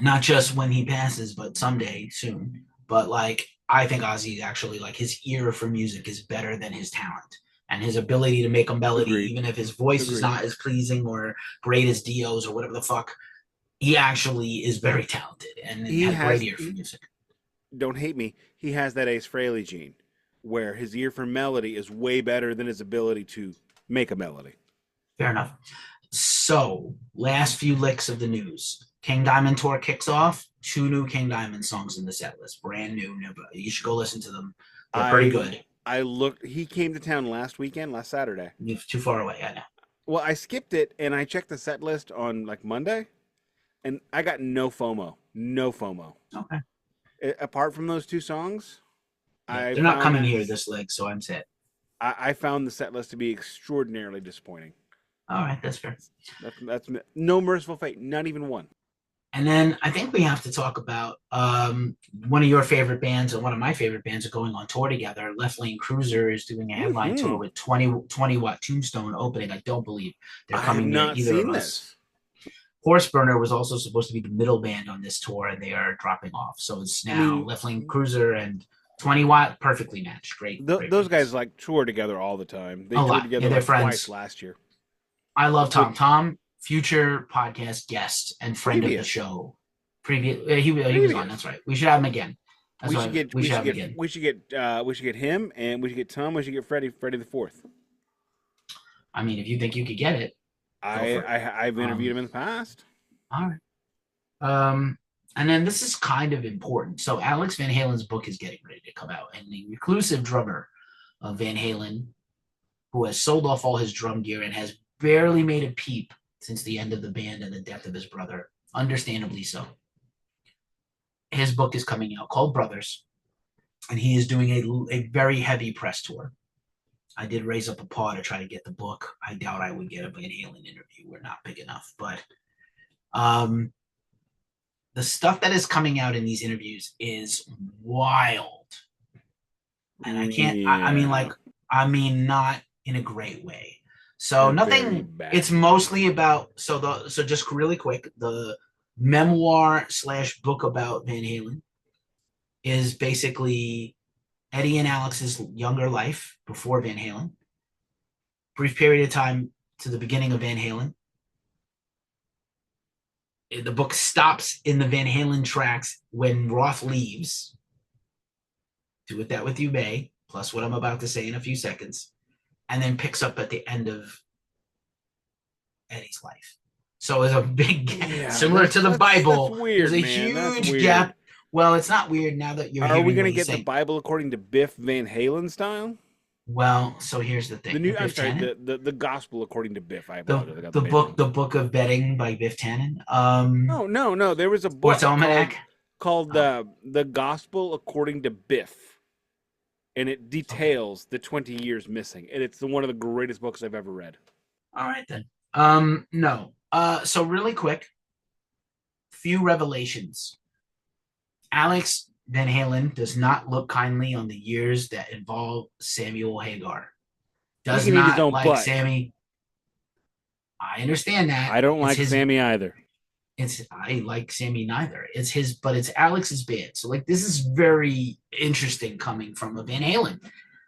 Not just when he passes, but someday soon. But like, I think Ozzy actually, like, his ear for music is better than his talent. and his ability to make a melody, Agreed. even if his voice is not as pleasing or great as Dio's or whatever the fuck, he actually is very talented and He had a great has. ear for music. Don't hate me. He has that Ace Frehley gene, where his ear for melody is way better than his ability to make a melody. Fair enough. So, last few licks of the news. King Diamond Tour kicks off. 2 new King Diamond songs in the set list. Brand new. You should go listen to them. They're pretty good. I looked. He came to town last Saturday. You're too far away, I know. Well, I skipped it, and I checked the set list on like Monday, and I got no FOMO. No FOMO. Okay. Apart from those 2 songs, yeah, they're not coming here this leg, so I'm set. I found the set list to be extraordinarily disappointing. All right, that's fair. That's no Merciful Fate, not even one. And then I think we have to talk about one of your favorite bands and one of my favorite bands are going on tour together. Left Lane Cruiser is doing a headline tour with 20 Watt Tombstone opening. I don't believe they're coming near either of us. Horseburner was also supposed to be the middle band on this tour, and they are dropping off. So it's now Left Lane Cruiser and 20 Watt, perfectly matched. Great. Those guys like tour together all the time. They toured together like twice last year. I love Tom. Tom, future podcast guest and friend of the show. He was on. That's right. We should have him again. We should get him, and we should get Tom. We should get Freddie the Fourth. I mean, if you think you could get it, I've interviewed him in the past. All right. And then this is kind of important. So Alex Van Halen's book is getting ready to come out, and the reclusive drummer of Van Halen, who has sold off all his drum gear and has barely made a peep since the end of the band and the death of his brother, understandably so. His book is coming out called Brothers, and he is doing a very heavy press tour. I did raise up a paw to try to get the book. I doubt I would get a Van Halen interview. We're not big enough. But the stuff that is coming out in these interviews is wild. And I can't, I mean, not in a great way. So nothing, it's mostly about, so just really quick, the memoir / book about Van Halen is basically Eddie and Alex's younger life before Van Halen, brief period of time to the beginning of Van Halen. The book stops in the Van Halen tracks when Roth leaves. Do with that what you may, plus what I'm about to say in a few seconds, and then picks up at the end of Eddie's life. So it's a big gap, similar to the Bible. That's weird, there's a huge gap. Well, it's not weird now that you're. Are we going to get the Bible according to Biff Van Halen style? Well, so here's the thing. The gospel according to Biff. The book of betting by Biff Tannen. No. There was a book called The Gospel According to Biff, and it details the 20 years missing, and it's one of the greatest books I've ever read. All right then. No. So really quick, few revelations. Alex Van Halen does not look kindly on the years that involve Samuel Hagar. Does not like Sammy. I understand that. I don't like Sammy either. I like Sammy neither. It's his, but it's Alex's band. So like this is very interesting coming from a Van Halen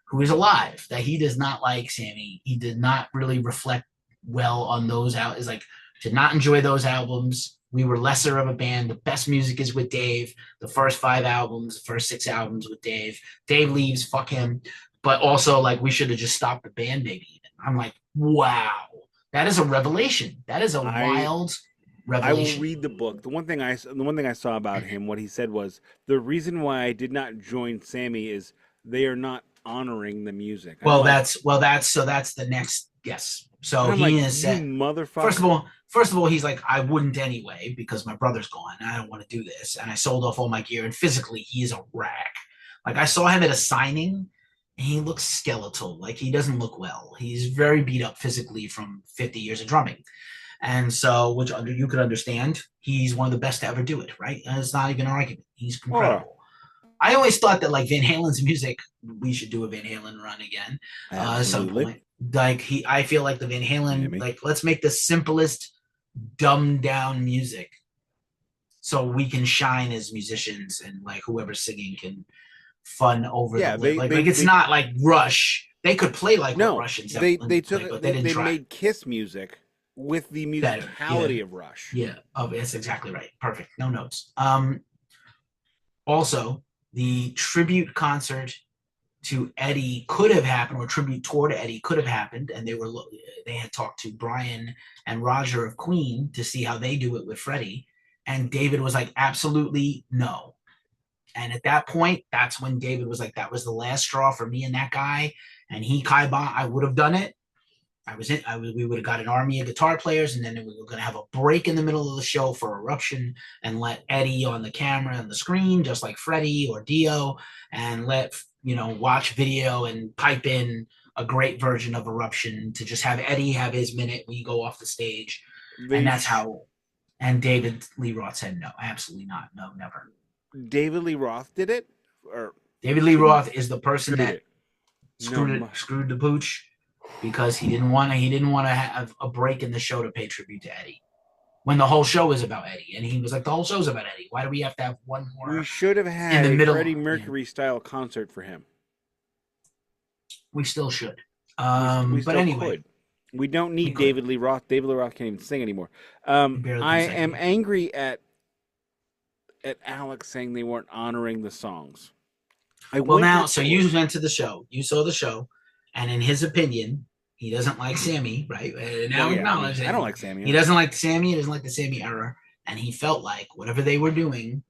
who is alive, that he does not like Sammy. He did not really reflect well on those out. Is like did not enjoy those albums. We were lesser of a band. The best music is with Dave. The first 5 albums, the first 6 albums with Dave. Dave leaves, fuck him. But also, like, we should have just stopped the band, maybe. I'm like, wow, that is a revelation. That is a wild revelation. I will read the book. The one thing I saw about him, what he said was, the reason why I did not join Sammy is they are not honoring the music. That's the next guess. So he is said, motherfucker. First of all, he's like, I wouldn't anyway because my brother's gone. And I don't want to do this. And I sold off all my gear. And physically, he is a wreck. Like I saw him at a signing, and he looks skeletal. Like he doesn't look well. He's very beat up physically from 50 years of drumming. And so, which you could understand, he's one of the best to ever do it, right? And it's not even an argument. He's incredible. I always thought that like Van Halen's music, we should do a Van Halen run again at some point. Like I feel like the Van Halen, like let's make the simplest, dumbed down music, so we can shine as musicians, and like whoever's singing can fun over the lip. Like it's not like Rush They could play like No, what Rush and they Zeppelin took play, but they, they didn't they try. made Kiss music with the Better, musicality of Rush. Yeah, that's exactly right. Perfect. No notes. Also, the tribute concert to Eddie could have happened, or tribute tour to Eddie could have happened, and they had talked to Brian and Roger of Queen to see how they do it with Freddie, and David was like, absolutely no. And at that point, that's when David was like, that was the last straw for me and that guy, and he kaiba. I would have done it. We would have got an army of guitar players, and then we were going to have a break in the middle of the show for Eruption and let Eddie on the camera and the screen, just like Freddie or Dio, and let, watch video and pipe in a great version of Eruption to just have Eddie have his minute when you go off the stage. And that's how, and David Lee Roth said, no, absolutely not. No, never. David Lee Roth did it? Or David Lee Roth is the person that screwed screwed the pooch. Because he didn't want to have a break in the show to pay tribute to Eddie, when the whole show is about Eddie, and he was like, the whole show's about Eddie. Why do we have to have one more? We should have had a Freddie Mercury style concert for him. We still should. We but anyway, could. We don't need David Lee Roth. David Lee Roth can't even sing anymore. I am angry at Alex saying they weren't honoring the songs. You went to the show. You saw the show. And in his opinion, he doesn't like Sammy, right? And now acknowledge I don't like Sammy. He doesn't like Sammy. He doesn't like the Sammy era. And he felt like whatever they were doing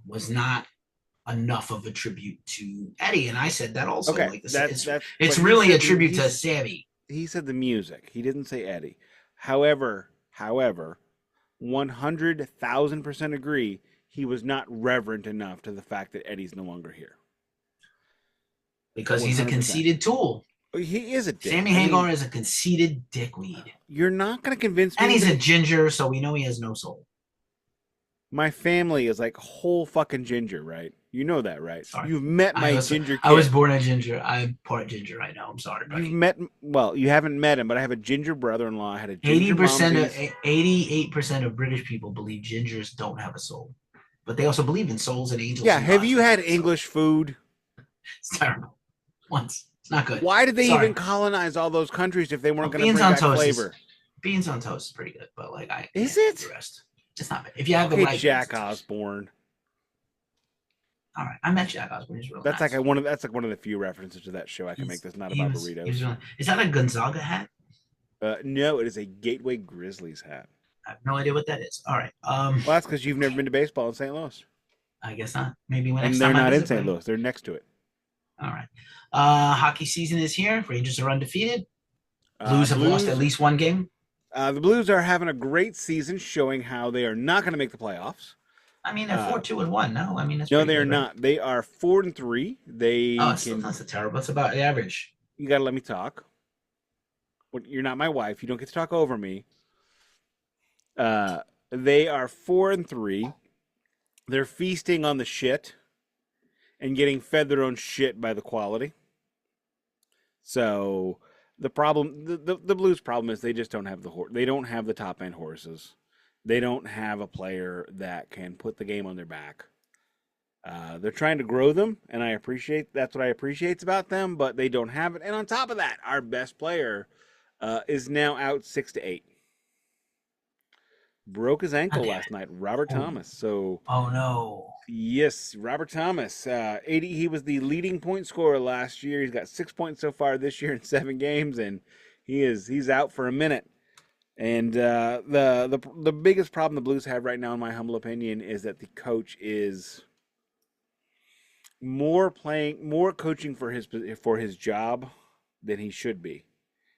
was not enough of a tribute to Eddie. And I said that also. Okay, like it's really a tribute to Sammy. He said the music. He didn't say Eddie. However, 100,000% agree he was not reverent enough to the fact that Eddie's no longer here. Because 100%. He's a conceited tool. He is a dick. Sammy Hagar is a conceited dickweed. You're not going to convince me. And he's a ginger, so we know he has no soul. My family is like whole fucking ginger, right? You know that, right? Sorry. You've met my ginger kid. I was born a ginger. I'm part ginger right now. I'm sorry, buddy. You haven't met him, but I have a ginger brother-in-law. I had a ginger 88% of British people believe gingers don't have a soul. But they also believe in souls and angels. Yeah, have you had English food? It's terrible. Once. It's not good. Why did they even colonize all those countries if they weren't going to bring back flavor? Beans on toast is pretty good, but is it? The rest. It's not bad. If you have the right Jack Osbourne. All right, I met Jack Osbourne. He's real. That's nice. One of the few references to that show I can make. That's not about burritos. Is that a Gonzaga hat? No, it is a Gateway Grizzlies hat. I have no idea what that is. All right. Well, that's because you've never been to baseball in St. Louis. I guess not. Maybe when next time. And they're not in St. Louis. They're next to it. All right. Hockey season is here. Rangers are undefeated. Blues have lost at least one game. The Blues are having a great season, showing how they are not going to make the playoffs. I mean, they're 4-2-1. No, I mean that's no, they are not. They are 4-3. It's not so terrible. It's about the average. You got to let me talk. You're not my wife. You don't get to talk over me. They are 4-3. They're feasting on the shit and getting fed their own shit by the quality. So the problem, the Blues' problem is they just don't have they don't have the top end horses. They don't have a player that can put the game on their back. They're trying to grow them, and that's what I appreciate about them, but they don't have it. And on top of that, our best player is now out 6-8. Broke his ankle last night, Robert Thomas. So, oh no. Yes, Robert Thomas. 80. He was the leading point scorer last year. He's got 6 points so far this year in 7 games, and he's out for a minute. And the biggest problem the Blues have right now, in my humble opinion, is that the coach is more coaching for his job than he should be,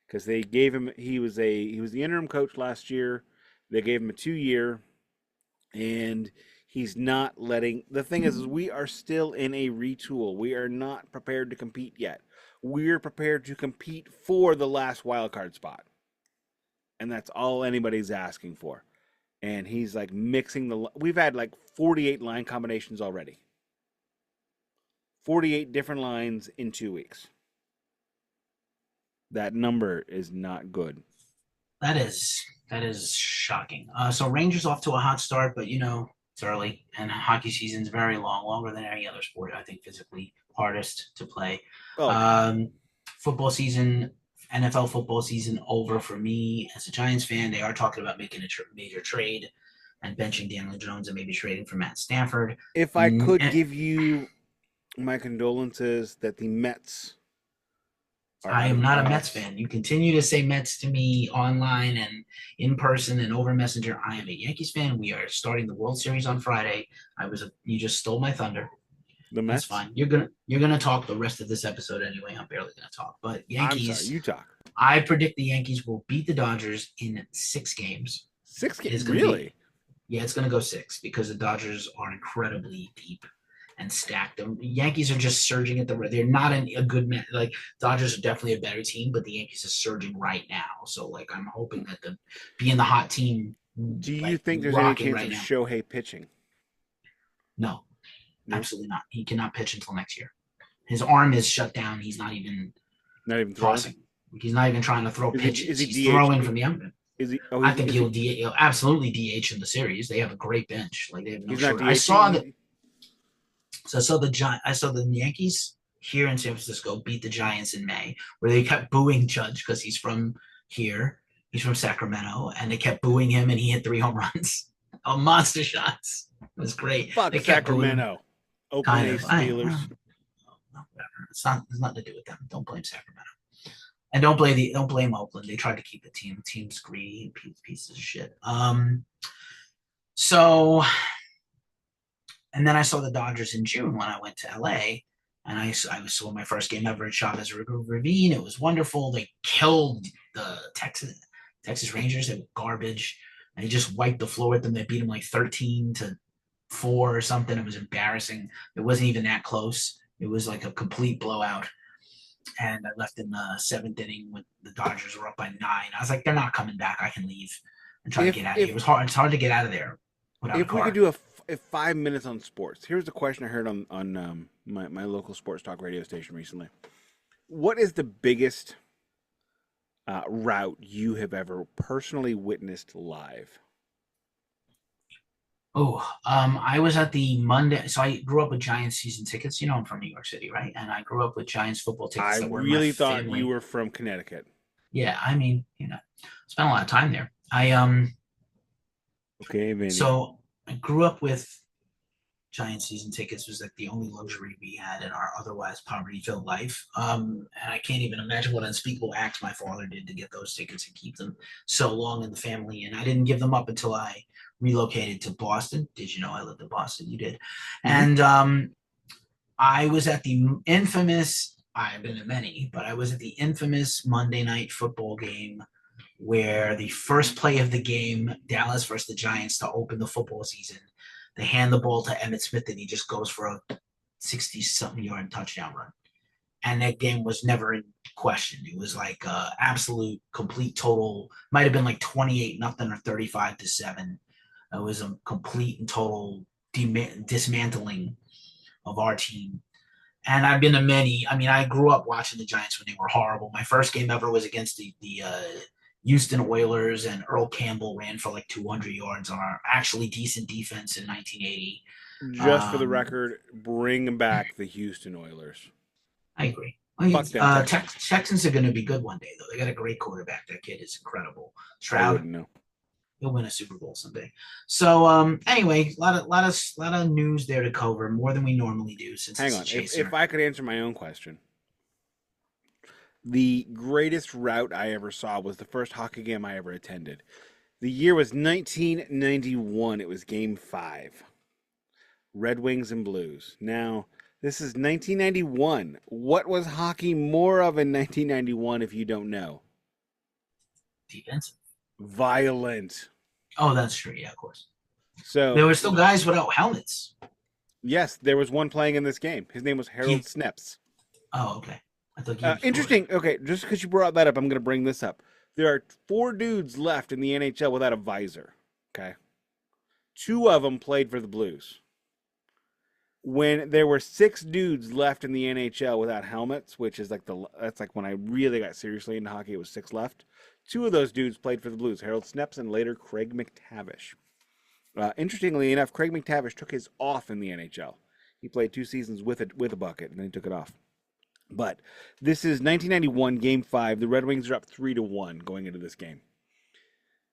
because they gave him he was the interim coach last year. They gave him a 2-year, and he's not letting. The thing is we are still in a retool. We are not prepared to compete yet. We're prepared to compete for the last wild card spot. And that's all anybody's asking for. And he's like mixing we've had like 48 line combinations already. 48 different lines in 2 weeks. That number is not good. That is shocking. So Rangers off to a hot start, but it's early, and hockey season's very long, longer than any other sport. I think physically hardest to play. football season, NFL football season over for me as a Giants fan. They are talking about making a major trade and benching Daniel Jones and maybe trading for Matt Stafford. If I could give you my condolences that the Mets are I out of am not a playoffs. Mets fan. You continue to say Mets to me online and in person and over Messenger. I am a Yankees fan. We are starting the World Series on Friday. You just stole my thunder. The That's Mets? fine. You're gonna talk the rest of this episode anyway. I'm barely gonna talk. But Yankees. I'm sorry, you talk. I predict the Yankees will beat the Dodgers in 6 games. 6 games? Gonna Really? Yeah, it's gonna go 6 because the Dodgers are incredibly deep and stacked. The Yankees are just surging at they're not a good man. Like Dodgers are definitely a better team, but the Yankees are surging right now. So like I'm hoping that being the hot team. Do you think there's any chance of Shohei pitching? No, absolutely not. He cannot pitch until next year. His arm is shut down. He's not even tossing. He's not even trying to throw pitches. Is he He's throwing from the outfield. Is he? I think he'll absolutely DH in the series. They have a great bench. Like they have no short. I saw the Yankees here in San Francisco beat the Giants in May, where they kept booing Judge because he's from here. He's from Sacramento, and they kept booing him, and he hit 3 home runs, monster shots. It was great. Fuck Sacramento. Oakland A's Steelers. Whatever. It's nothing to do with them. Don't blame Sacramento. And don't blame Oakland. They tried to keep the team. The team's greedy pieces of shit. And then I saw the Dodgers in June when I went to LA, and I saw my first game ever at Chavez Ravine. It was wonderful. They killed the Texas Rangers. They were garbage, and he just wiped the floor with them. They beat them like 13-4 or something. It was embarrassing. It wasn't even that close. It was like a complete blowout. And I left in the 7th inning when the Dodgers were up by 9. I was like, they're not coming back. I can leave and try to get out of here. It was hard. It's hard to get out of there without a car. If we could do a 5 minutes on sports, here's the question I heard on my local sports talk radio station recently. What is the biggest route you have ever personally witnessed live? I was at the Monday. So I grew up with Giants season tickets. You know, I'm from New York City, right? And I grew up with Giants football tickets. I really thought you were from Connecticut. Yeah, I mean, spent a lot of time there. Okay, Vinny. So I grew up with Giants season tickets. Was like the only luxury we had in our otherwise poverty-filled life. And I can't even imagine what unspeakable acts my father did to get those tickets and keep them so long in the family. And I didn't give them up until I relocated to Boston. Did you know I lived in Boston? You did. Mm-hmm. And I was at the infamous, I've been to many, but I was at the infamous Monday night football game where the first play of the game, Dallas versus the Giants, to open the football season, they hand the ball to Emmitt Smith and he just goes for a 60-something yard touchdown run. And that game was never in question. It was like absolute, complete, total, might have been like 28-0 or 35-7. It was a complete and total dismantling of our team. And I've been to many. I mean, I grew up watching the Giants when they were horrible. My first game ever was against the Houston Oilers, and Earl Campbell ran for like 200 yards on our actually decent defense in 1980. Just for the record, bring back the Houston Oilers. I agree. Texans are going to be good one day, though. They got a great quarterback. That kid is incredible. Stroud. I wouldn't know. He'll win a Super Bowl someday. So anyway, a lot of news there to cover, more than we normally do. Hang on, if I could answer my own question, the greatest route I ever saw was the first hockey game I ever attended. The year was 1991. It was Game 5, Red Wings and Blues. Now this is 1991. What was hockey more of in 1991? If you don't know, defensive. Violent. Oh, that's true. Yeah, of course. So there were still guys without helmets. Yes, there was one playing in this game. His name was Harold Sneps. Oh, okay. I thought interesting. Okay, just because you brought that up, I'm going to bring this up. There are 4 dudes left in the NHL without a visor. Okay, 2 of them played for the Blues. When there were 6 dudes left in the NHL without helmets, which is like that's like when I really got seriously into hockey, it was 6 left. 2 of those dudes played for the Blues, Harold Sneps and later Craig McTavish. Interestingly enough, Craig McTavish took his off in the NHL. He played 2 seasons with a bucket, and then he took it off. But this is 1991, Game 5. The Red Wings are up 3-1 going into this game.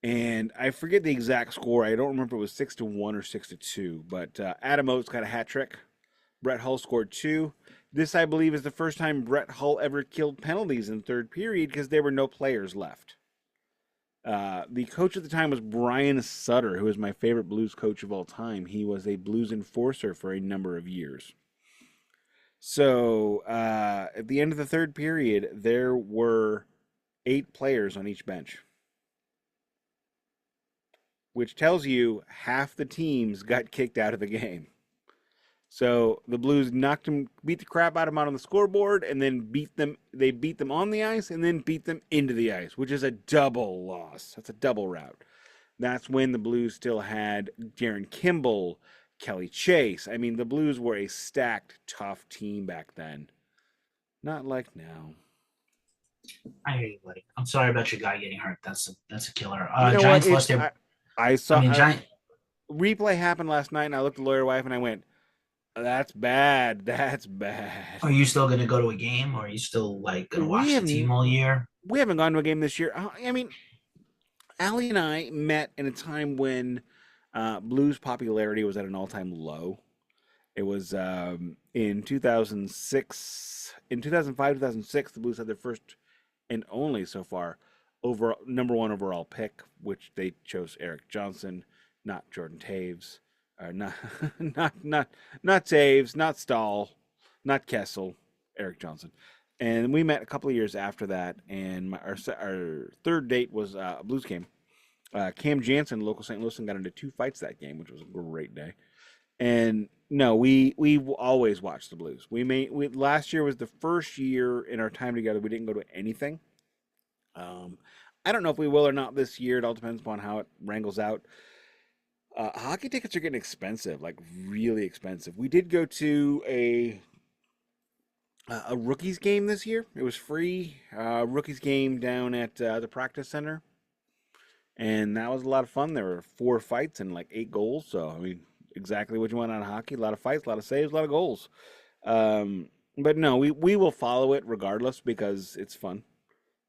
And I forget the exact score. I don't remember if it was 6-1 or 6-2. But Adam Oates got a hat trick. Brett Hull scored 2. This, I believe, is the first time Brett Hull ever killed penalties in third period because there were no players left. The coach at the time was Brian Sutter, who is my favorite Blues coach of all time. He was a Blues enforcer for a number of years. So at the end of the third period, there were 8 players on each bench, which tells you half the teams got kicked out of the game. So the Blues beat the crap out of them out on the scoreboard, and then beat them on the ice, and then beat them into the ice, which is a double loss. That's a double route. That's when the Blues still had Darren Kimball, Kelly Chase. I mean, the Blues were a stacked, tough team back then. Not like now. I hear you, buddy. I'm sorry about your guy getting hurt. That's a killer. You know Giants what? lost their. I saw Giant. replay happened last night, and I looked at the lawyer wife, and I went, "That's bad. That's bad." Are you still going to go to a game, or are you still like going to watch the team all year? We haven't gone to a game this year. I mean, Allie and I met in a time when Blues popularity was at an all-time low. It was in 2006. In 2005, 2006, the Blues had their first and only so far number 1 overall pick, which they chose Eric Johnson, not Jordan Taves, not Taves, not Stahl, not Kessel, Eric Johnson. And we met a couple of years after that, and our third date was a Blues game. Cam Jansen, local St. Louis, got into 2 fights that game, which was a great day. And no, we always watched the Blues. Last year was the first year in our time together we didn't go to anything. I don't know if we will or not this year. It all depends upon how it wrangles out. Hockey tickets are getting expensive, like really expensive. We did go to a rookies game this year. It was free. Rookies game down at the practice center. And that was a lot of fun. There were 4 fights and like 8 goals. So, I mean, exactly what you want out of hockey. A lot of fights, a lot of saves, a lot of goals. But no, we will follow it regardless because it's fun.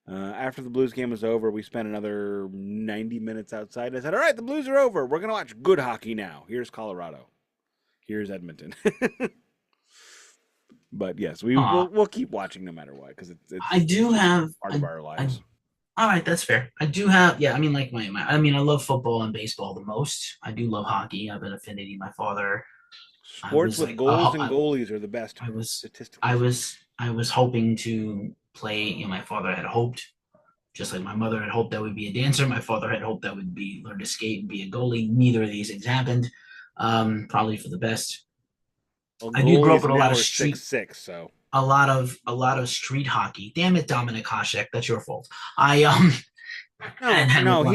After the Blues game was over, we spent another 90 minutes outside. I said, all right, the Blues are over. We're going to watch good hockey now. Here's Colorado. Here's Edmonton. But yes, we'll keep watching no matter what because it's I do have part of our lives. All right, that's fair. I do have, I mean, like I love football and baseball the most. I do love hockey. I have an affinity. My father. Sports with goals and goalies are the best. I was hoping to play. My father had hoped, just like my mother had hoped I would be a dancer. My father had hoped I would learn to skate and be a goalie. Neither of these things happened. Probably for the best. Well, I did grow up with a lot of street. 6'6", so. A lot of street hockey. Damn it, Dominic Hasek, that's your fault. He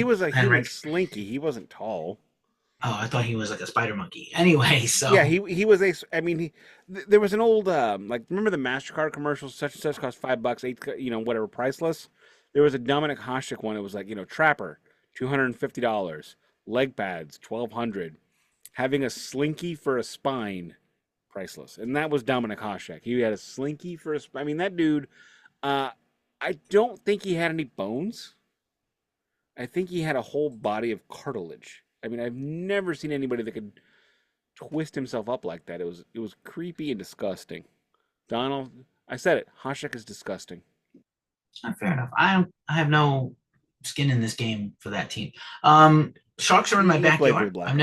was slinky. He wasn't tall. Oh, I thought he was like a spider monkey. Anyway, so yeah, he was there was an old remember the MasterCard commercials? Such and such cost $5, $8, whatever, priceless. There was a Dominic Hasek one. It was like Trapper, $250, leg pads, $1,200, having a slinky for a spine. Priceless. And that was Dominic Hasek. He had a slinky for that dude, I don't think he had any bones. I think he had a whole body of cartilage. I've never seen anybody that could twist himself up like that. It was creepy and disgusting. Donald, I said it. Hasek is disgusting. Fair enough. I have no skin in this game for that team. Sharks are in my backyard. I've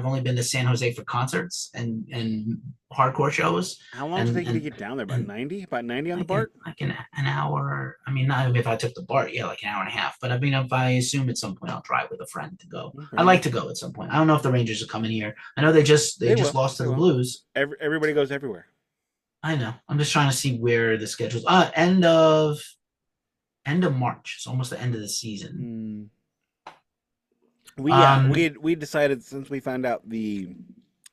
only been to San Jose for concerts and hardcore shows. How long does it take you to get down there? About 90? About 90 on the BART? Like an hour. Not if I took the BART, like an hour and a half. But if I assume at some point I'll drive with a friend to go. Okay. I'd like to go at some point. I don't know if the Rangers are coming here. I know they just lost to the Blues. Everybody goes everywhere. I know. I'm just trying to see where the schedule's. End of March. It's almost the end of the season. We decided, since we found out the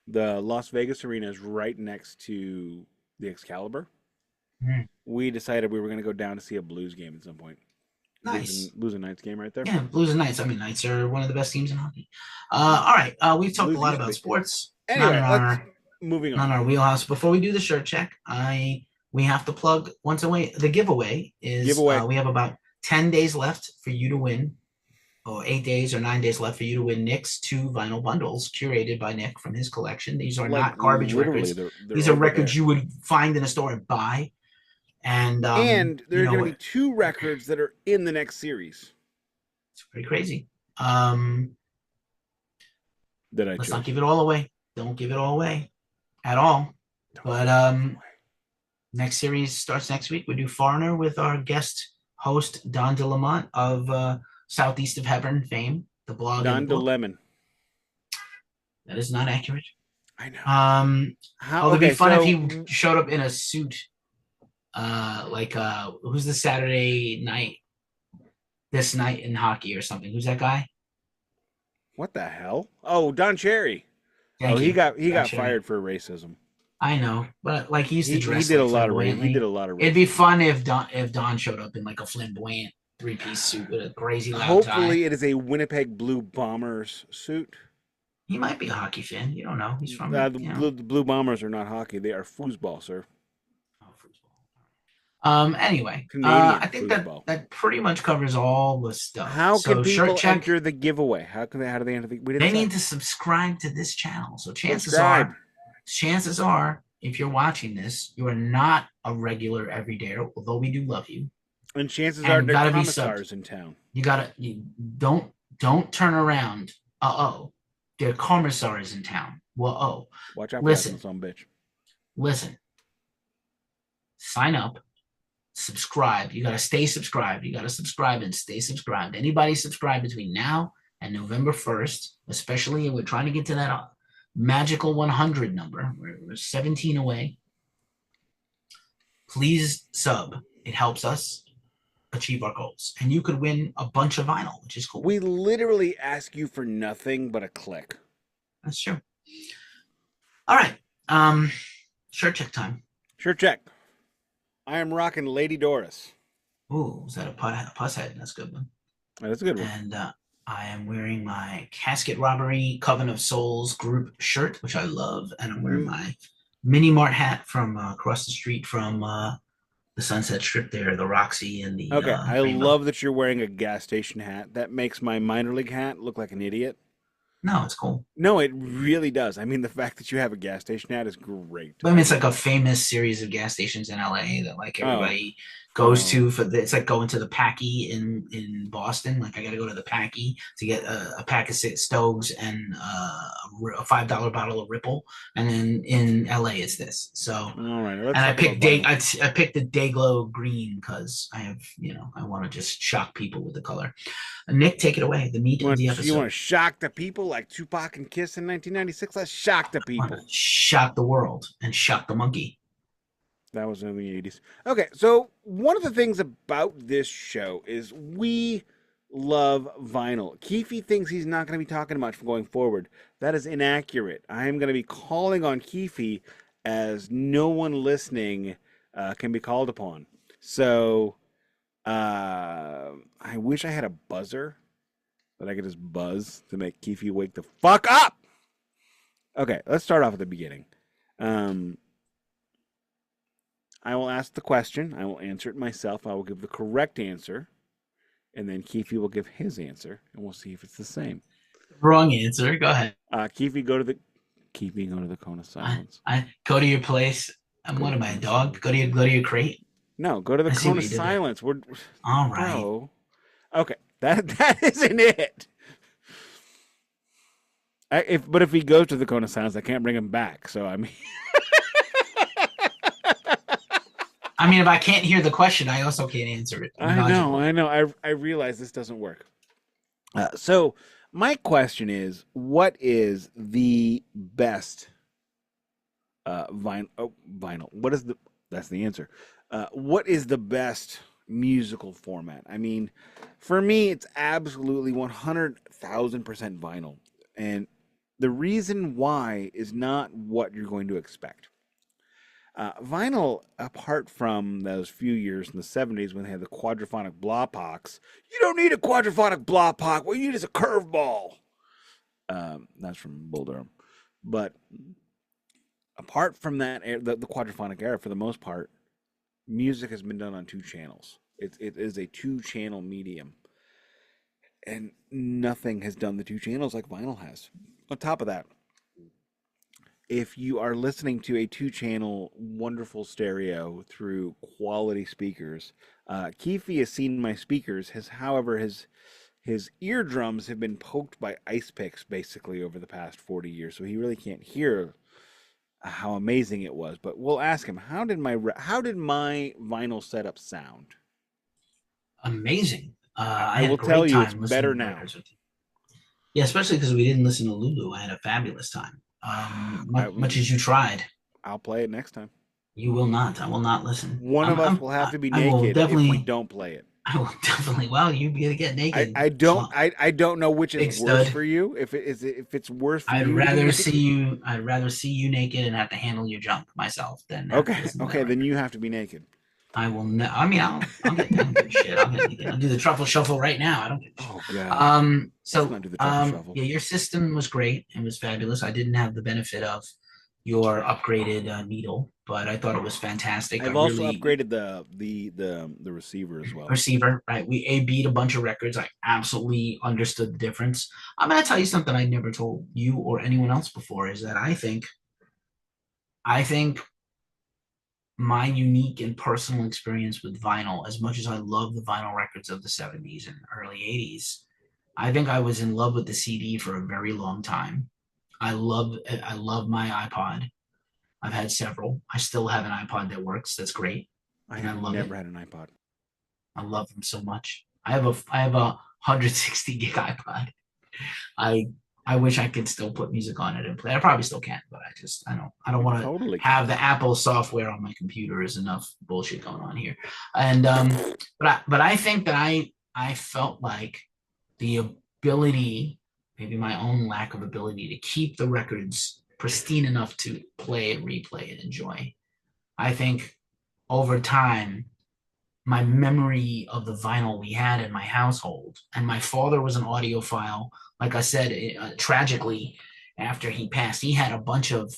Las Vegas arena is right next to the Excalibur, we decided we were going to go down to see a Blues game at some point. Nice. Blues and Knights game right there. Yeah, Blues and Knights. Knights are one of the best teams in hockey. All right. We've talked a lot about sports. Anyway, moving on. On our wheelhouse. Before we do the shirt check, I we have to plug once away. The giveaway is Giveaway. We have about 10 days left for you to win, or 8 days or 9 days left for you to win Nick's 2 vinyl bundles curated by Nick from his collection. These are Like not garbage literally, records. they're These are over records there. you would find in a store and buy. And there are going to be 2 records that are in the next series. It's pretty crazy. Let's not give it all away. Don't give it all away at all. But next series starts next week. We do Foreigner with our guest host Don De Lemont of Southeast of Heaven fame, the blog. Don De Lemont. That is not accurate. I know. It'd be fun if he showed up in a suit. Who's the Saturday night? This night in hockey or something. Who's that guy? What the hell? Oh, Don Cherry. He got fired for racism. I know, but like he used to dress. He did a lot of racism. It'd be fun if Don showed up in like a flamboyant 3-piece suit with a crazy loud Hopefully, tie. it is a Winnipeg Blue Bombers suit. He might be a hockey fan. You don't know. He's from the Blue Bombers are not hockey; they are foosball, sir. Anyway, I think that pretty much covers all the stuff. How can people enter the giveaway? How do they enter the? They need to subscribe to this channel. So chances are, if you're watching this, you are not a regular everydayer, although we do love you. And chances are there are commissars in town. You don't turn around. There are commissars in town. Watch out for that son bitch. Listen. Sign up. Subscribe. You got to stay subscribed. You got to subscribe and stay subscribed. Anybody subscribe between now and November 1st, especially, and we're trying to get to that magical 100 number. We're 17 away. Please sub. It helps us achieve our goals. And you could win a bunch of vinyl, which is cool. We literally ask you for nothing but a click. That's true. All right. Shirt check time. Shirt check. I am rocking Lady Doris. Ooh, is that a puss head? That's a good one. That's a good one. And I am wearing my Casket Robbery Coven of Souls group shirt, which I love. And I'm wearing my Mini Mart hat from across the street from the Sunset Strip there, the Roxy and the... Okay, I love that you're wearing a gas station hat. That makes my minor league hat look like an idiot. No, it's cool. No, it really does. I mean, the fact that you have a gas station hat is great. I mean, it's like a famous series of gas stations in LA that like everybody goes to it's like going to the Packy in Boston. Like I got to go to the Packy to get a pack of Stogs and a $5 bottle of Ripple. And then in LA it's this. So, all right. And I picked I picked the Dayglow green because I have, I want to just shock people with the color. Nick, take it away. The meat of the episode. You want to shock the people like Tupac and Kiss in 1996? Let's shock the people. Shock the world and shock the monkey. That was in the 80s. Okay, so one of the things about this show is we love vinyl. Keefy thinks he's not going to be talking much going forward. That is inaccurate. I am going to be calling on Keefy as no one listening can be called upon. So... I wish I had a buzzer that I could just buzz to make Keefy wake the fuck up. Okay, let's start off at the beginning. I will ask the question. I will answer it myself. I will give the correct answer. And then Keefy will give his answer. And we'll see if it's the same. Wrong answer. Go ahead. Keefy, go to the cone of silence. I go to your place. What am I, a dog? Go to your crate. No, go to the cone of silence. We're all right. Bro. Okay, that isn't it. But if he goes to the cone of silence, I can't bring him back. So I mean, if I can't hear the question, I also can't answer it. I know. I realize this doesn't work. So my question is, what is the best vinyl? That's the answer. What is the best musical format? I mean, for me, it's absolutely 100,000% vinyl. And the reason why is not what you're going to expect. Vinyl, apart from those few years in the 70s when they had the quadraphonic Blaupox, you don't need a quadraphonic Blaupox. What you need is a curveball. That's from Bull Durham. But apart from that, the quadraphonic era, for the most part, music has been done on two channels. It is a two-channel medium, and nothing has done the two channels like vinyl has. On top of that, if you are listening to a two-channel wonderful stereo through quality speakers, Keefy has seen my speakers. However, his eardrums have been poked by ice picks basically over the past 40 years, so he really can't hear how amazing it was. But we'll ask him, how did my vinyl setup sound? Amazing. I I had will a tell great you, it's time better listening to now. records with you. Yeah, especially because we didn't listen to Lulu. I had a fabulous time. Much as you tried, I'll play it next time. you will not. I will not listen. One of us will have to be I will naked if we definitely. don't play it. I will definitely. Well, you gotta get naked. I don't know which Big is worse stud. for you. If it's worse for I'd you to be rather see naked. you. I'd rather see you naked and have to handle your junk myself than have to listen to that Okay, then record. you have to be naked. I will. I mean, I'll get. I don't give a shit. I'll get naked. I'll do the truffle shuffle right now. I don't give a shit. Oh god. Let's So not do the truffle shuffle. yeah, your system was great and was fabulous. I didn't have the benefit of your upgraded needle, but I thought it was fantastic. I've also upgraded the receiver as well. Receiver, right? We A-B'd a bunch of records. I absolutely understood the difference. I'm gonna tell you something I never told you or anyone else before is that I think my unique and personal experience with vinyl, as much as I love the vinyl records of the 70s and early 80s, I think I was in love with the CD for a very long time. I love my iPod. I've had several. I still have an iPod that works. That's great. I And I have love never it. had an iPod. I love them so much. I have a 160 gig iPod. I I wish I could still put music on it and play. I probably still can, but I don't want to Totally have the Apple software on my computer. Is enough bullshit going on here. And but I think that I felt like the ability, maybe my own lack of ability to keep the records pristine enough to play and replay and enjoy. I think over time my memory of the vinyl we had in my household. And my father was an audiophile. Like I said, tragically, after he passed, he had a bunch of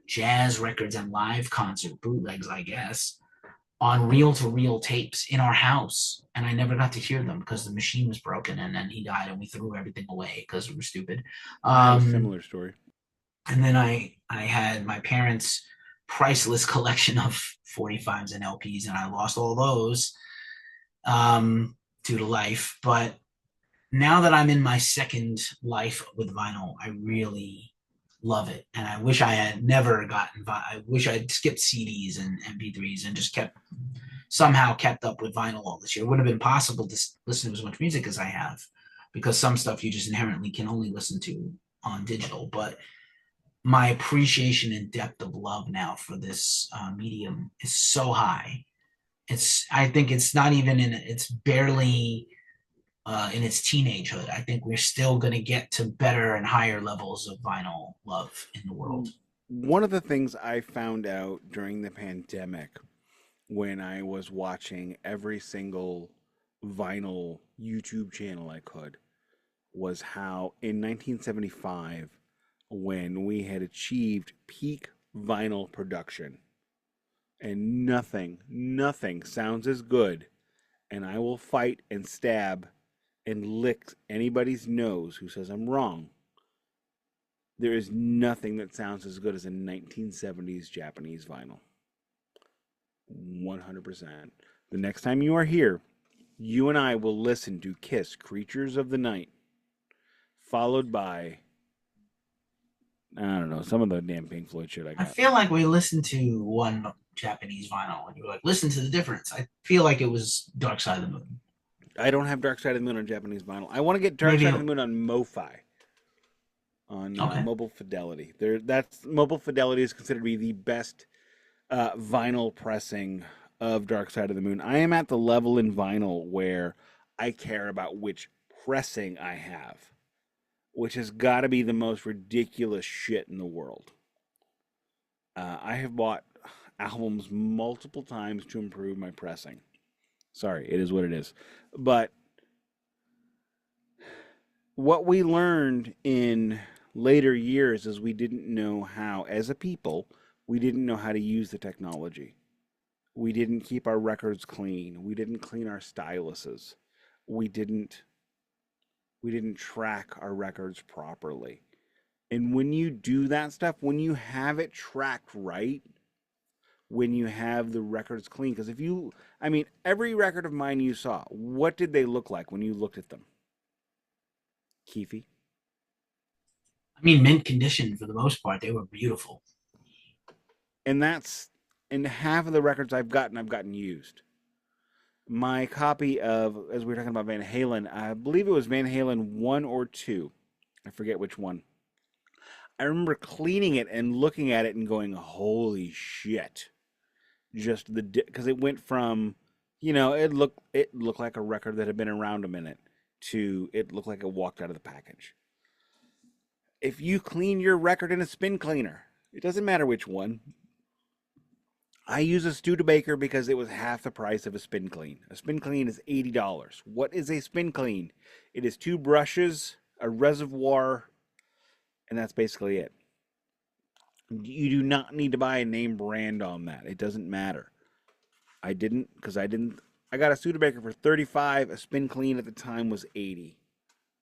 jazz records and live concert bootlegs, I guess, on reel to reel tapes in our house. And I never got to hear them because the machine was broken. And then he died and we threw everything away because we were stupid. I have a similar story. And then I had my parents' priceless collection of 45s and LPs, and I lost all those due to life. But now that I'm in my second life with vinyl, I really love it. And I wish I had never gotten, I wish I'd skipped CDs and MP3s and just somehow kept up with vinyl all this year. It would have been possible to listen to as much music as I have because some stuff you just inherently can only listen to on digital. But my appreciation and depth of love now for this medium is so high. I think it's not even it's barely in its teenagehood. I think we're still going to get to better and higher levels of vinyl love in the world. One of the things I found out during the pandemic when I was watching every single vinyl YouTube channel I could was how in 1975, when we had achieved peak vinyl production, and nothing sounds as good, and I will fight and stab and lick anybody's nose who says I'm wrong. There is nothing that sounds as good as a 1970s Japanese vinyl. 100%. The next time you are here, you and I will listen to Kiss Creatures of the Night, followed by, I don't know, some of the damn Pink Floyd shit I got. I feel like we listened to one Japanese vinyl and you were like, listen to the difference. I feel like it was Dark Side of the Moon. I don't have Dark Side of the Moon on Japanese vinyl. I want to get Dark Side of the Moon on MoFi, on Mobile Fidelity. Mobile Fidelity is considered to be the best vinyl pressing of Dark Side of the Moon. I am at the level in vinyl where I care about which pressing I have, which has got to be the most ridiculous shit in the world. I have bought albums multiple times to improve my pressing. Sorry, it is what it is. But what we learned in later years is we didn't know how, as a people, we didn't know how to use the technology. We didn't keep our records clean. We didn't clean our styluses. We didn't track our records properly. And when you do that stuff, when you have it tracked right, when you have the records clean, because every record of mine you saw, what did they look like when you looked at them? Keefy? I mean, mint condition for the most part. They were beautiful. And half of the records I've gotten used. My copy of, as we were talking about Van Halen, I believe it was Van Halen 1 or 2. I forget which one. I remember cleaning it and looking at it and going, holy shit. Just because it went from, it looked like a record that had been around a minute to it looked like it walked out of the package. If you clean your record in a spin cleaner, it doesn't matter which one. I use a Studebaker because it was half the price of a spin clean. A spin clean is $80. What is a spin clean? It is 2 brushes, a reservoir, and that's basically it. You do not need to buy a name brand on that. It doesn't matter. I didn't. I got a Studebaker for $35. A spin clean at the time was $80.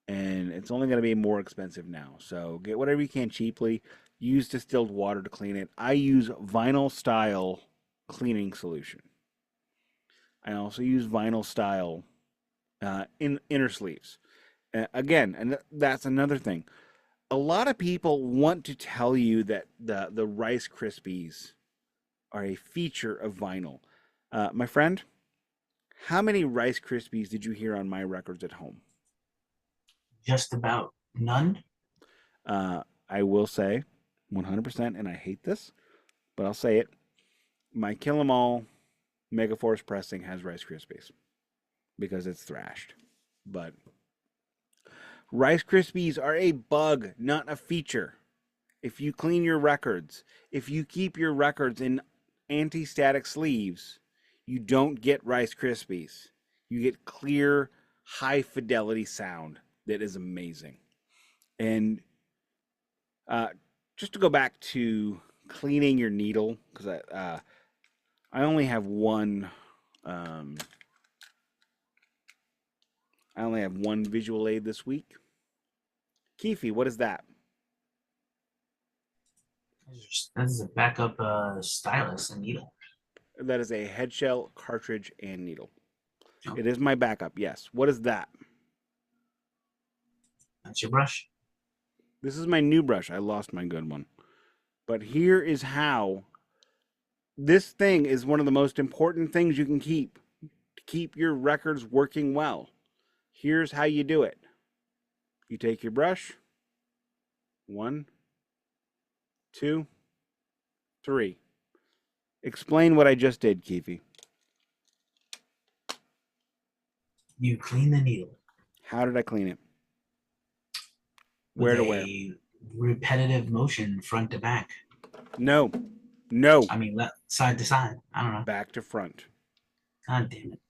And it's only going to be more expensive now. So get whatever you can cheaply. Use distilled water to clean it. I use vinyl style cleaning solution. I also use vinyl style in inner sleeves. Again, and that's another thing. A lot of people want to tell you that the Rice Krispies are a feature of vinyl. My friend, how many Rice Krispies did you hear on my records at home? Just about none. I will say 100%, and I hate this, but I'll say it. My Kill 'Em All Megaforce pressing has Rice Krispies because it's thrashed. But Rice Krispies are a bug, not a feature. If you clean your records, if you keep your records in anti-static sleeves, you don't get Rice Krispies. You get clear, high-fidelity sound that is amazing. And just to go back to cleaning your needle, because I only have one. I only have one visual aid this week. Keefy, what is that? That is a backup stylus and needle. That is a head shell, cartridge, and needle. Oh. It is my backup, yes. What is that? That's your brush. This is my new brush. I lost my good one. But here is how. This thing is one of the most important things you can keep to keep your records working well. Here's how you do it. You take your brush. 1, 2, 3. Explain what I just did, Keefy. You clean the needle. How did I clean it? Where to where? Repetitive motion, front to back. No. I mean, side to side. I don't know. Back to front. God damn it.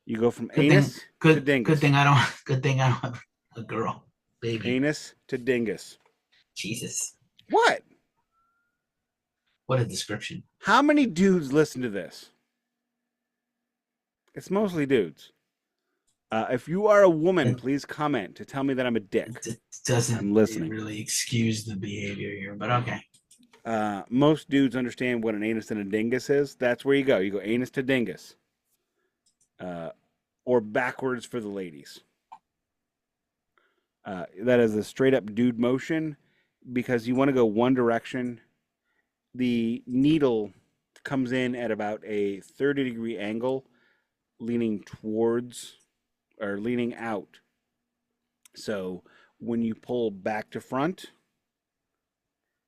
You go from anus to dingus. Good thing I don't have a girl, baby. Anus to dingus. Jesus. What? What a description. How many dudes listen to this? It's mostly dudes. If you are a woman, please comment to tell me that I'm a dick. It doesn't I'm listening. really excuse the behavior here, but okay. Most dudes understand what an anus and a dingus is. That's where you go. You go anus to dingus. Or backwards for the ladies. That is a straight up dude motion because you want to go one direction. The needle comes in at about a 30-degree angle, leaning towards or leaning out. So when you pull back to front,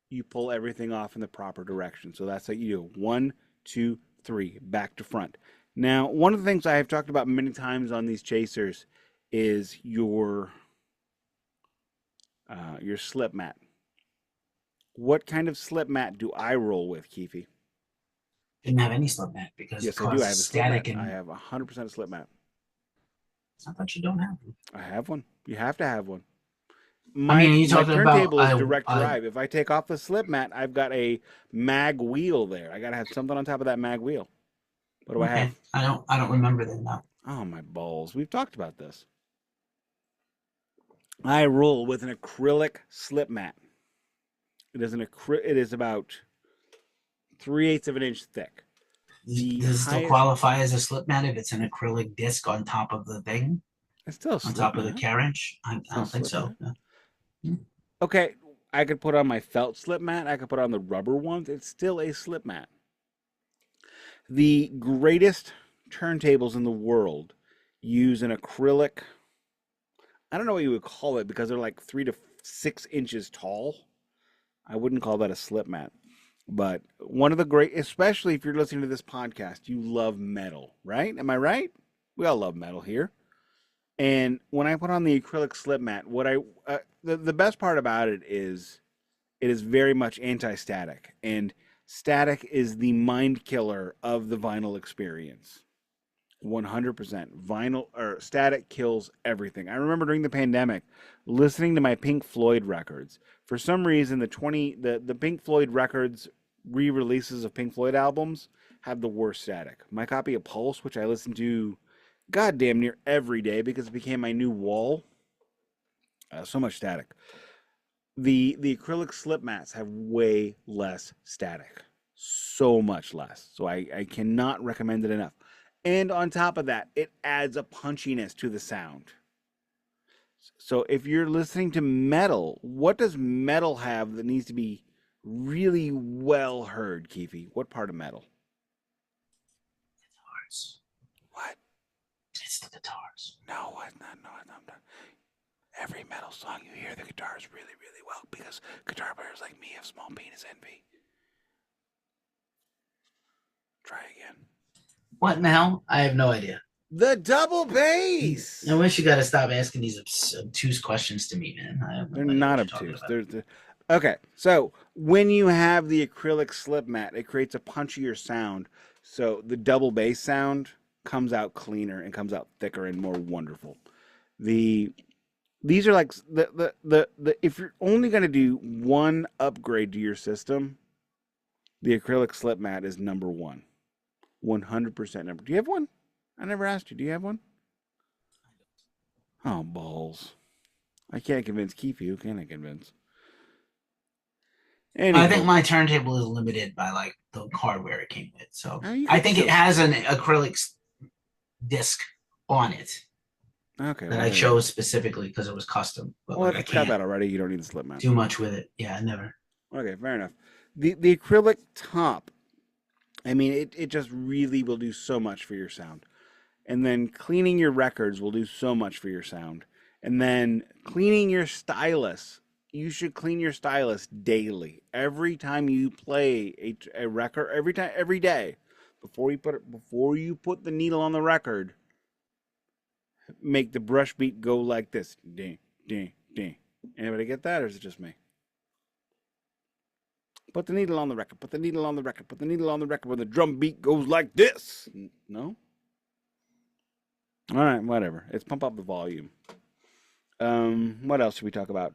you pull everything off in the proper direction. So that's how you do 1, 2, 3, back to front. Now, one of the things I have talked about many times on these chasers is your slip mat. What kind of slip mat do I roll with, Keefy? Didn't have any slip mat because yes, it I do. I have a slip mat. and I have 100% slip mat. I thought you don't have one. I have one. You have to have one. My turntable is direct drive. If I take off the slip mat, I've got a mag wheel there. I got to have something on top of that mag wheel. What do I Okay. have? I don't remember them now. Oh, my balls. We've talked about this. I roll with an acrylic slip mat. It is about 3/8 of an inch thick. The Does it still highest, qualify as a slip mat if it's an acrylic disc on top of the thing, it's still a on slip top of the mat. carriage? I It's still a don't think slip so. mat. No. Hmm. Okay, I could put on my felt slip mat. I could put on the rubber ones. It's still a slip mat. The greatest turntables in the world use an acrylic. I don't know what you would call it because they're like 3 to 6 inches tall. I wouldn't call that a slip mat. But one of the great, especially if you're listening to this podcast, you love metal, right? Am I right? We all love metal here. And when I put on the acrylic slip mat, the best part about it is very much anti-static, and static is the mind killer of the vinyl experience. 100%. Vinyl or static kills everything. I remember during the pandemic listening to my Pink Floyd records. For some reason, the Pink Floyd records re-releases of Pink Floyd albums have the worst static. My copy of Pulse, which I listen to goddamn near every day because it became my new wall, so much static. The acrylic slip mats have way less static, so much less. So I cannot recommend it enough. And on top of that, it adds a punchiness to the sound. So if you're listening to metal, what does metal have that needs to be really well heard, Keefy? What part of metal? Guitars. What? It's the guitars. No, it's not. No, it's not. Every metal song you hear the guitars really, really well because guitar players like me have small penis envy. Try again. What now? I have no idea. The double bass. I wish you got to stop asking these obtuse questions to me, man. I have no They're idea not what you're obtuse. talking about. Okay. So when you have the acrylic slip mat, it creates a punchier sound. So the double bass sound comes out cleaner and comes out thicker and more wonderful. These are like the if you're only going to do one upgrade to your system, the acrylic slip mat is number one. 100% number. Do you have one? I never asked you. Do you have one? Oh, balls. I can't convince Keefy. Who can I convince? I think Anywho, my turntable is limited by like the hardware it came with. So you I could think it still. has an acrylic disc on it Okay, that well, I there you go. chose specifically because it was custom. But Well, like if I it's got can't that already, you don't need the slip mat. do much with it. Yeah, never. Okay, fair enough. The acrylic top, I mean, it just really will do so much for your sound. And then cleaning your records will do so much for your sound. And then cleaning your stylus. You should clean your stylus daily. Every time you play a record, every day, before you put the needle on the record, make the brush beat go like this. Ding, ding, ding. Anybody get that, or is it just me? Put the needle on the record. Put the needle on the record. Put the needle on the record when the drum beat goes like this. No? All right, whatever. It's pump up the volume. What else should we talk about?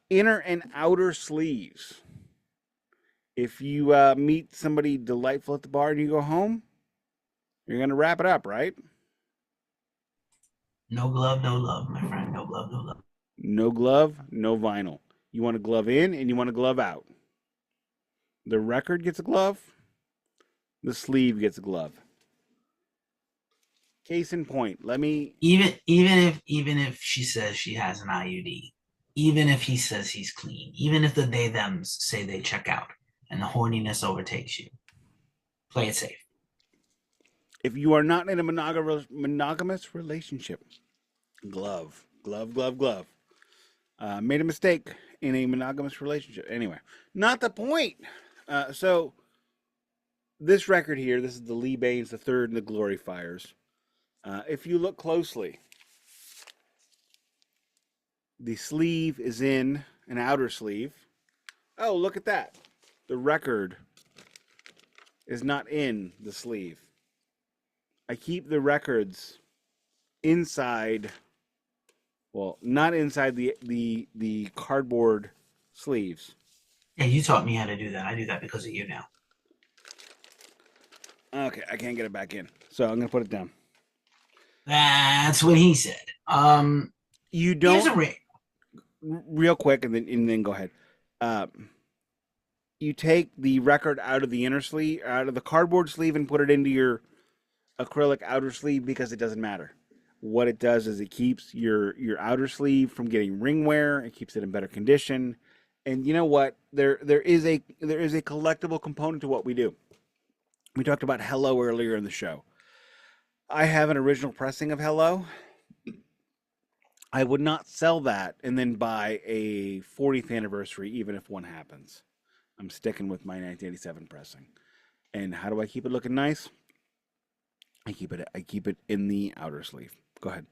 Inner and outer sleeves. If you meet somebody delightful at the bar and you go home, you're gonna wrap it up, right? No glove, no love, my friend. No glove, no love. No glove, no vinyl. You want a glove in and you want a glove out. The record gets a glove. The sleeve gets a glove. Case in point, let me. Even if she says she has an IUD, even if he says he's clean, even if the they thems say they check out and the horniness overtakes you, play it safe. If you are not in a monogamous relationship, glove, glove, glove, glove. Made a mistake in a monogamous relationship. Anyway, not the point. So this record here, this is the Lee Baines the third and the Glory Fires. If you look closely, the sleeve is in an outer sleeve. Oh, look at that. The record is not in the sleeve. I keep the records inside, well, not inside the cardboard sleeves. Yeah, you taught me how to do that. I do that because of you now. Okay, I can't get it back in, so I'm gonna put it down. That's what he said. You Here's a don't real quick, and then go ahead. You take the record out of the inner sleeve, out of the cardboard sleeve, and put it into your acrylic outer sleeve because it doesn't matter. What it does is it keeps your outer sleeve from getting ring wear. It keeps it in better condition. And you know what? There is a collectible component to what we do. We talked about Hello earlier in the show. I have an original pressing of Hello. I would not sell that and then buy a 40th anniversary, even if one happens. I'm sticking with my 1987 pressing. And how do I keep it looking nice? I keep it in the outer sleeve. Go ahead.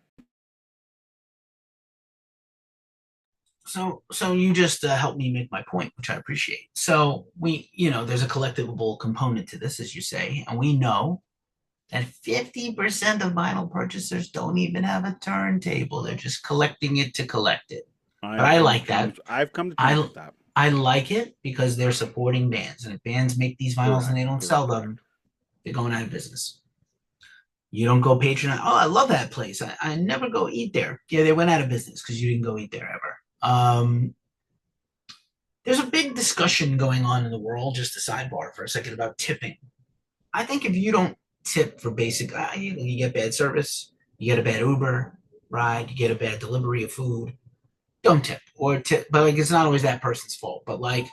So you just helped me make my point, which I appreciate. So there's a collectible component to this, as you say, and we know that 50% of vinyl purchasers don't even have a turntable. They're just collecting it to collect it. But I like that. I've come to terms with that. I like it because they're supporting bands, and if bands make these vinyls and they don't sell them, they're going out of business. You don't go patronize. Oh, I love that place. I never go eat there. Yeah, they went out of business because you didn't go eat there ever. There's a big discussion going on in the world, just a sidebar for a second, about tipping. I think if you don't tip for basic, you get bad service, you get a bad Uber ride, you get a bad delivery of food, don't tip. Or tip, but like it's not always that person's fault. But like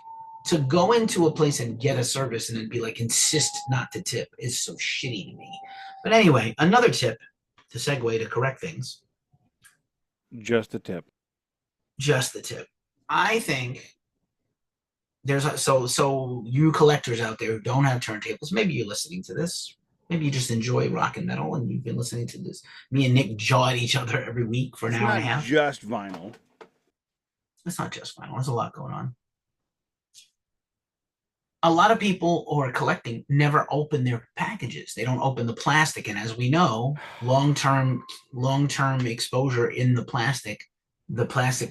to go into a place and get a service and then be like insist not to tip is so shitty to me. But anyway, another tip to segue to correct things. Just a tip. Just the tip. I think so you collectors out there who don't have turntables, maybe you're listening to this. Maybe you just enjoy rock and metal and you've been listening to this. Me and Nick jaw at each other every week for an hour and a half. It's not just vinyl. It's not just vinyl. There's a lot going on. A lot of people who are collecting never open their packages. They don't open the plastic. And as we know, long-term exposure in the plastic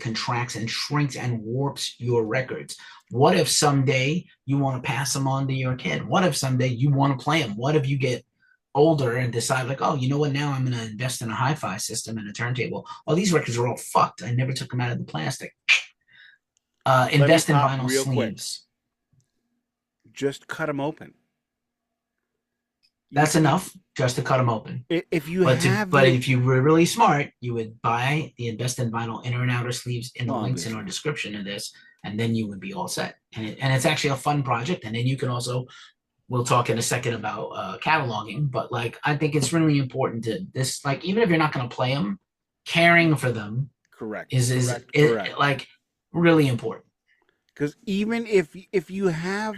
contracts and shrinks and warps your records. What if someday you want to pass them on to your kid? What if someday you want to play them? What if you get older and decide like, oh, you know what? Now I'm going to invest in a hi-fi system and a turntable. Oh, these records are all fucked. I never took them out of the plastic. Invest in vinyl sleeves. Just cut them open. That's enough just to cut them open. If you were really smart, you would buy the invest in vinyl inner and outer sleeves in the links in our description of this, and then you would be all set. And it's actually a fun project. And then you can also, we'll talk in a second about cataloging, but like I think it's really important to this. Like even if you're not going to play them, caring for them, is like really important. Because even if you have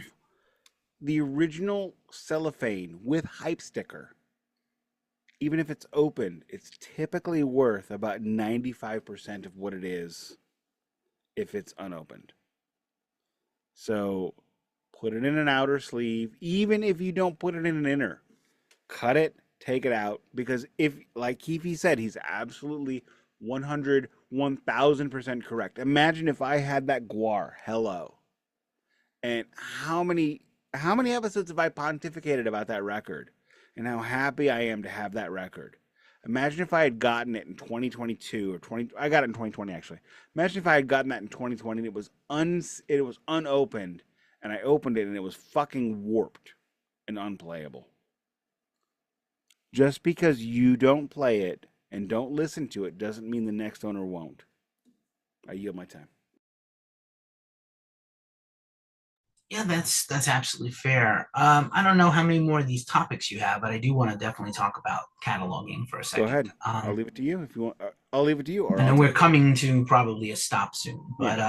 the original cellophane with hype sticker, even if it's open, it's typically worth about 95% of what it is if it's unopened. So put it in an outer sleeve, even if you don't put it in an inner. Cut it, take it out, because if, like Keefy said, he's absolutely 1000% correct. Imagine if I had that GWAR, Hello, and how many episodes have I pontificated about that record and how happy I am to have that record? Imagine if I had gotten it in 2022 I got it in 2020 actually. Imagine if I had gotten that in 2020 and it was unopened and I opened it and it was fucking warped and unplayable. Just because you don't play it and don't listen to it doesn't mean the next owner won't. I yield my time. Yeah, that's absolutely fair. I don't know how many more of these topics you have, but I do want to definitely talk about cataloging for a second. Go ahead. I'll leave it to you if you want. I'll leave it to you. And then we're coming to probably a stop soon. But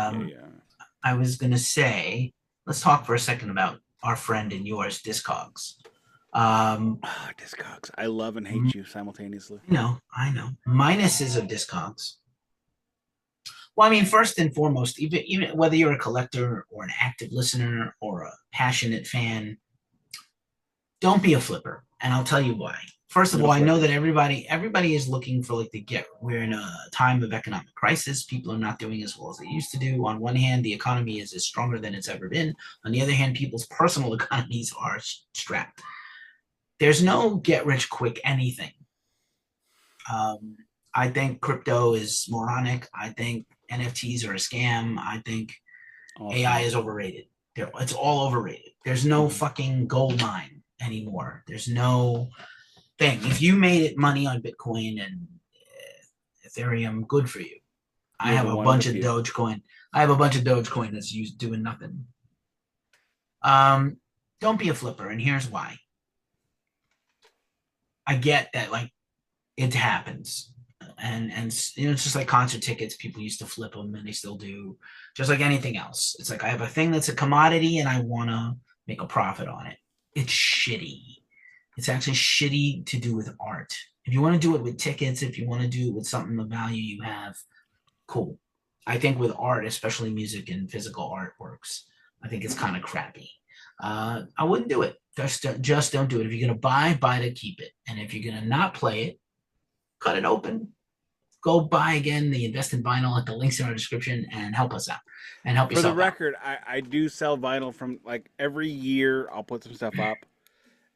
I was going to say, let's talk for a second about our friend and yours, Discogs. Discogs. I love and hate you simultaneously. I know. Minuses of Discogs. Well, I mean, first and foremost, even whether you're a collector or an active listener or a passionate fan, don't be a flipper. And I'll tell you why. First of all, I know that everybody is looking for we're in a time of economic crisis. People are not doing as well as they used to do. On one hand, the economy is stronger than it's ever been. On the other hand, people's personal economies are strapped. there's no get rich quick anything. I think crypto is moronic. I think NFTs are a scam. I think AI is overrated. It's all overrated. There's no fucking gold mine anymore. There's no thing. If you made it money on Bitcoin and Ethereum, good for you. I have a bunch of Dogecoin. I have a bunch of Dogecoin that's used doing nothing. Don't be a flipper, and here's why. I get that, like, it happens, and you know, it's just like concert tickets. People used to flip them, and they still do. Just like anything else, it's like I have a thing that's a commodity, and I want to make a profit on it. It's shitty. It's actually shitty to do with art. If you want to do it with tickets, if you want to do it with something of value you have, cool. I think with art, especially music and physical artworks, I think it's kind of crappy. I wouldn't do it. Just don't do it. If you're gonna buy to keep it, and if you're gonna not play it, cut it open. Go buy again the Invest in Vinyl at the links in our description and help us out and help yourself out. For the record, I do sell vinyl from like every year. I'll put some stuff up.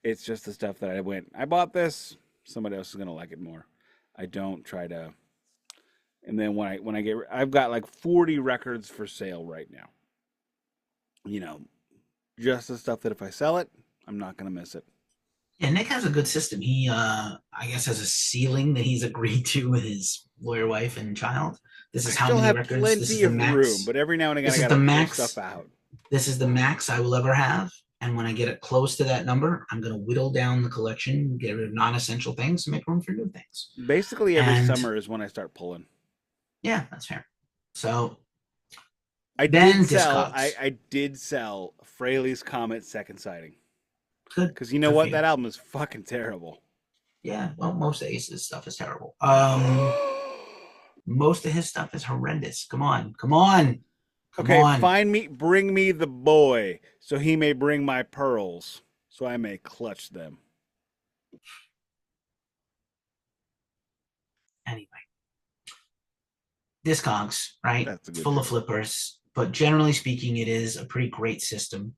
It's just the stuff that I bought this. Somebody else is gonna like it more. I don't try to. And then I've got like 40 records for sale right now. You know, just the stuff that if I sell it, I'm not gonna miss it. Yeah, Nick has a good system. He, I guess, has a ceiling that he's agreed to with his lawyer wife and child. This is how many records. This is the max. Room, but every now and again I gotta pull stuff out. This is the max I will ever have, and when I get it close to that number, I'm gonna whittle down the collection, get rid of non-essential things, and make room for new things. Basically, every summer is when I start pulling. Yeah, that's fair. So, I did sell Fraley's Comet second sighting. Good. Because you know what? That album is fucking terrible. Yeah, well, most of Ace's stuff is terrible. Most of his stuff is horrendous. Come on. Bring me the boy, so he may bring my pearls, so I may clutch them. Anyway. Discogs, right? Full of flippers, but generally speaking, it is a pretty great system.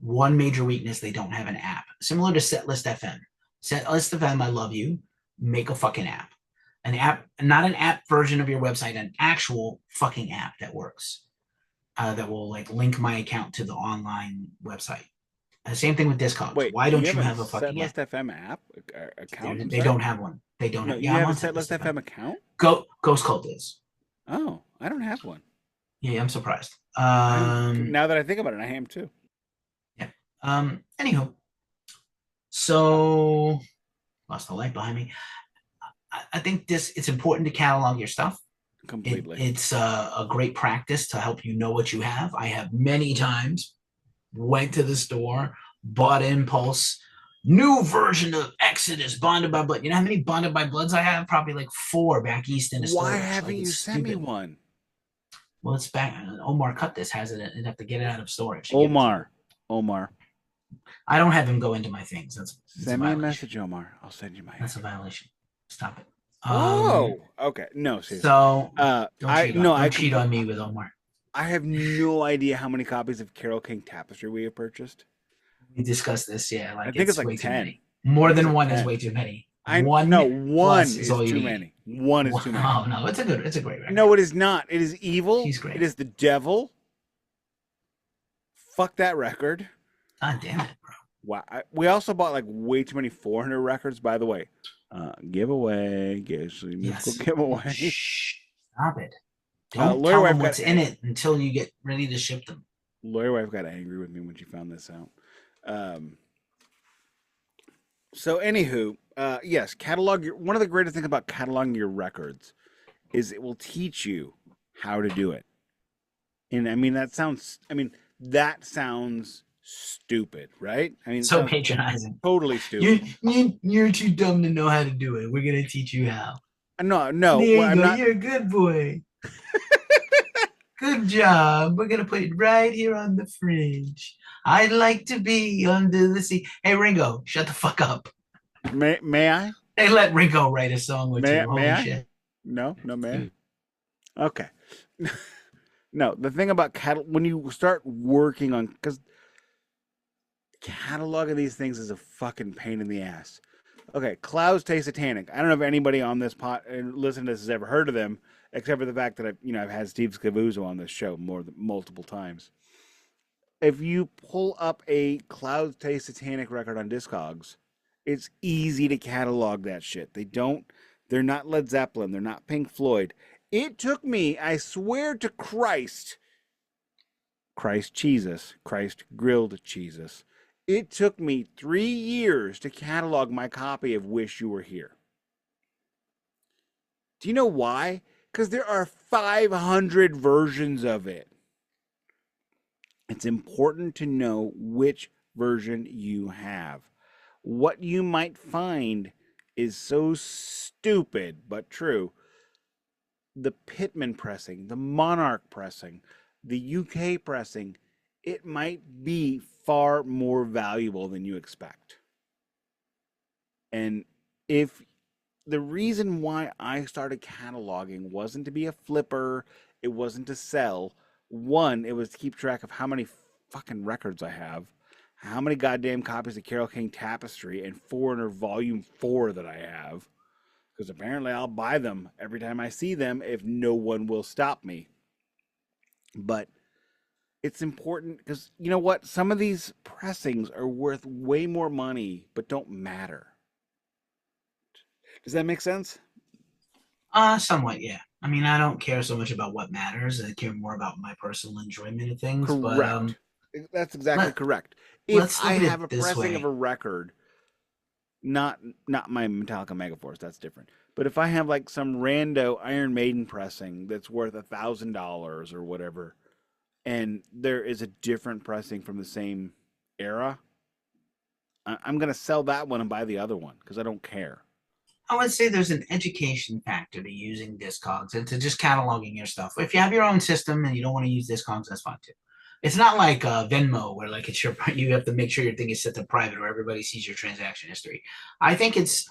One major weakness, they don't have an app. Similar to Setlist FM. Setlist FM, I love you. Make a fucking app. An app, not an app version of your website, an actual fucking app that works. That will like link my account to the online website. Same thing with Discogs. Wait, why don't you have a fucking Setlist FM app account? They don't have one. They don't have. You have a Setlist FM account? GhostCult is. Oh, I don't have one. Yeah, I'm surprised. Now that I think about it, I am too. Yeah. Anywho, so lost the light behind me. I think it's important to catalog your stuff. Completely. It's a great practice to help you know what you have. I have many times went to the store, bought Impulse, new version of Exodus, Bonded by Blood. You know how many Bonded by Bloods I have? Probably like 4 back east in the store. Why haven't you sent me one? Well, it's back. Omar cut this. Has it? I'd have to get it out of storage. Omar. I don't have him go into my things. Send me a message, Omar. I'll send you my. That's a violation. Stop it. Okay. No, seriously. So don't cheat on me with Omar. I have no idea how many copies of Carole King Tapestry we have purchased. We discussed this, yeah. I think it's like 10. More than one is way too many. One is too many. One is too many. Oh no, it's a great record. No, it is not. It is evil. He's great. It is the devil. Fuck that record. God damn it, bro. Wow. We also bought like way too many 400 records, by the way. Giveaway. Giveaway. Shh. Stop it. Don't tell them what's in it until you get ready to ship them. Lawyer wife got angry with me when she found this out. So anywho, yes, catalog. One of the greatest things about cataloging your records is it will teach you how to do it. And I mean that sounds stupid, right? I mean, so patronizing. Totally stupid. You're too dumb to know how to do it. We're gonna teach you how. No. You're a good boy. Good job. We're gonna put it right here on the fridge. I'd like to be under the sea. Hey Ringo, shut the fuck up. May I? Hey, let Ringo write a song with you. Holy shit. No, may I? Okay. No, the thing about when you start working on, because cataloging these things is a fucking pain in the ass. Okay, Clouds Taste Satanic. I don't know if anybody on this pot and listen to this has ever heard of them, except for the fact that I've had Steve Scavuzzo on this show multiple times. If you pull up a Clouds Taste Satanic record on Discogs, it's easy to catalog that shit. They're not Led Zeppelin, they're not Pink Floyd. It took me, I swear to Christ Jesus, Christ grilled Jesus. It took me 3 years to catalog my copy of Wish You Were Here. Do you know why? Because there are 500 versions of it. It's important to know which version you have. What you might find is so stupid but true. The Pittman pressing, the Monarch pressing, the UK pressing, it might be far more valuable than you expect. And if the reason why I started cataloging wasn't to be a flipper, it wasn't to sell. One, it was to keep track of how many fucking records I have, how many goddamn copies of Carole King Tapestry and Foreigner Volume 4 that I have. Because apparently I'll buy them every time I see them if no one will stop me. But it's important because you know what? Some of these pressings are worth way more money but don't matter. Does that make sense? Somewhat, yeah. I mean, I don't care so much about what matters. I care more about my personal enjoyment of things. Correct. But That's exactly correct. let's If look I at have it a this pressing way. of a record, not my Metallica Megaforce, that's different. But if I have like some rando Iron Maiden pressing that's worth $1,000 or whatever, and there is a different pressing from the same era, I'm gonna sell that one and buy the other one because I don't care. I would say there's an education factor to using Discogs and to just cataloging your stuff. If you have your own system and you don't want to use Discogs, that's fine too. It's not like Venmo where like it's your you have to make sure your thing is set to private or everybody sees your transaction history. I think it's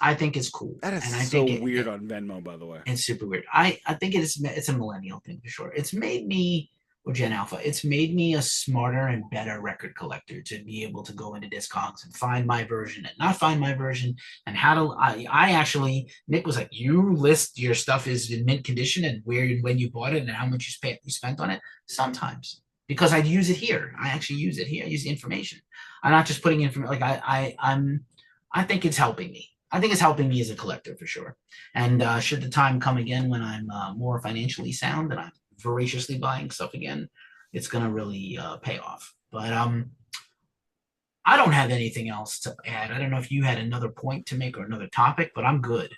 cool. That is and I so think weird on Venmo, by the way. it's super weird. I think it's a millennial thing for sure. It's made me or Gen Alpha. It's made me a smarter and better record collector to be able to go into Discogs and find my version and not find my version and how to. I actually Nick was like, you list your stuff is in mint condition and where and when you bought it and how much you spent on it. Sometimes because I'd use it here. I actually use it here. I use the information. I'm not just putting information. Like I think it's helping me. I think it's helping me as a collector for sure. And should the time come again when I'm more financially sound and I'm voraciously buying stuff again, it's going to really pay off. But I don't have anything else to add. I don't know if you had another point to make or another topic, but I'm good.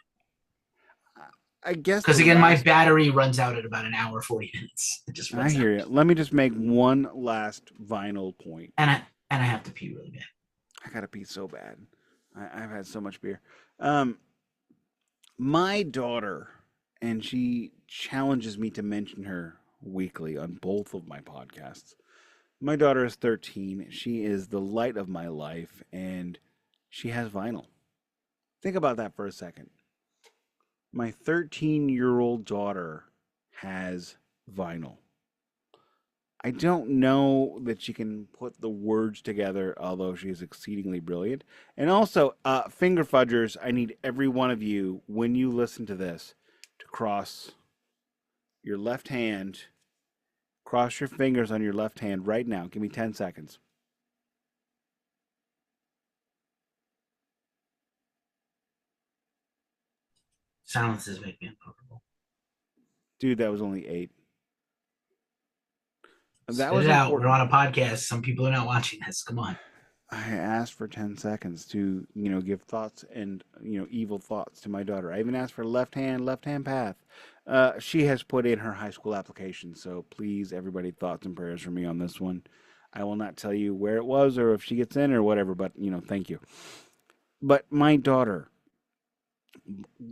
I guess because again, my battery runs out at about an hour 40 minutes. It just runs I hear out. you. Let me just make one last vinyl point. And I have to pee really bad. I gotta pee so bad. I've had so much beer. My daughter, and she challenges me to mention her weekly on both of my podcasts. My daughter is 13. She is the light of my life, and she has vinyl. Think about that for a second. My 13-year-old daughter has vinyl. I don't know that she can put the words together, although she is exceedingly brilliant. And also, finger fudgers, I need every one of you, when you listen to this, to cross your left hand, cross your fingers on your left hand right now. Give me 10 seconds. Silences make me uncomfortable. Dude, that was only 8. That was out. We're on a podcast. Some people are not watching this. Come on. I asked for 10 seconds to, give thoughts and, evil thoughts to my daughter. I even asked for left hand path. She has put in her high school application, so please, everybody, thoughts and prayers for me on this one. I will not tell you where it was or if she gets in or whatever, but, thank you. But my daughter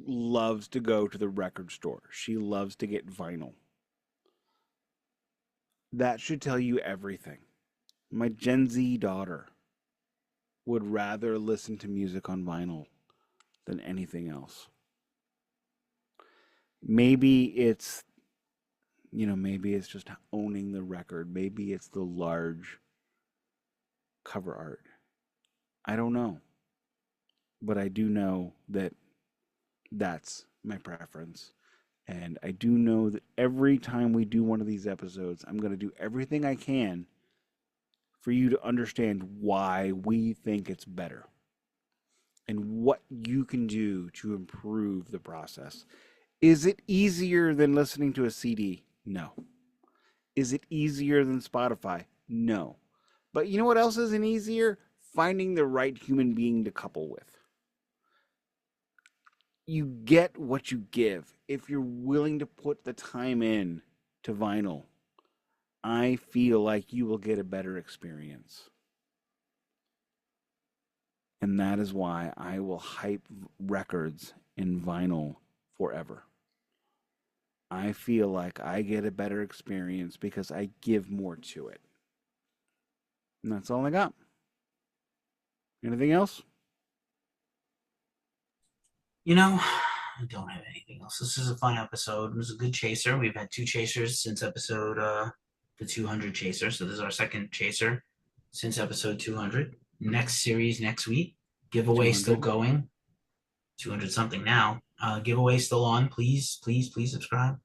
loves to go to the record store. She loves to get vinyl. That should tell you everything. My Gen Z daughter would rather listen to music on vinyl than anything else. Maybe it's just owning the record. Maybe it's the large cover art. I don't know. But I do know that that's my preference. And I do know that every time we do one of these episodes, I'm going to do everything I can for you to understand why we think it's better and what you can do to improve the process. Is it easier than listening to a CD? No. Is it easier than Spotify? No. But you know what else isn't easier? Finding the right human being to couple with. You get what you give. If you're willing to put the time in to vinyl, I feel like you will get a better experience. And that is why I will hype records in vinyl forever. I feel like I get a better experience because I give more to it. And that's all I got. Anything else? You know, I don't have anything else. This is a fun episode. It was a good chaser. We've had 2 chasers since episode the 200 chaser. So this is our second chaser since episode 200. Next series next week. Giveaway still going. 200 something now. Giveaway still on. Please subscribe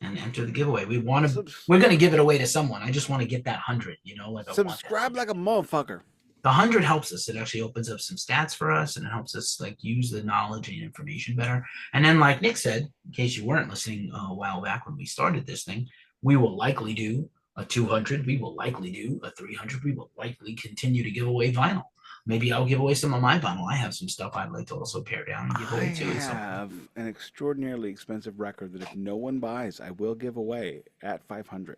and enter the giveaway. We're gonna give it away to someone. I just want to get that 100, like subscribe like a motherfucker. The 100 helps us. It actually opens up some stats for us, and it helps us use the knowledge and information better. And then, like Nick said, in case you weren't listening a while back when we started this thing, we will likely do a 200. We will likely do a 300. We will likely continue to give away vinyl. Maybe I'll give away some of my vinyl. I have some stuff I'd like to also pare down and give away too. I have an extraordinarily expensive record that if no one buys, I will give away at 500.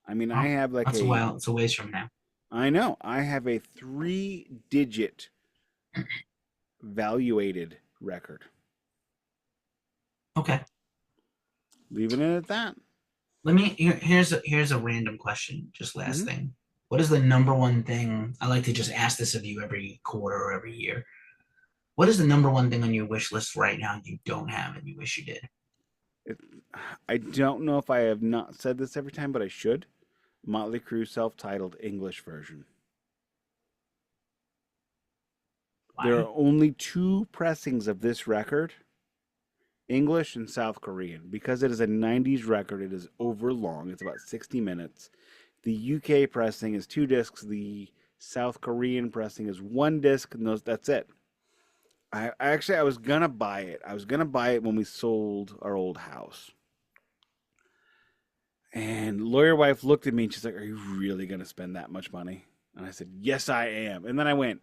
I mean, I have that's a while. It's a ways from now. I know. I have a 3-digit valuated record. Okay. Leaving it at that. Here's a random question. Just last thing. What is the number one thing? I like to just ask this of you every quarter or every year. What is the number one thing on your wish list right now you don't have and you wish you did? I don't know if I have not said this every time, but I should. Motley Crue self-titled English version. Wow. There are only 2 pressings of this record, English and South Korean. Because it is a 90s record, it is overlong. It's about 60 minutes. The UK pressing is 2 discs. The South Korean pressing is 1 disc, and that's it. I was going to buy it. I was going to buy it when we sold our old house. And lawyer wife looked at me and she's like, "Are you really going to spend that much money?" And I said, "Yes, I am." And then I went,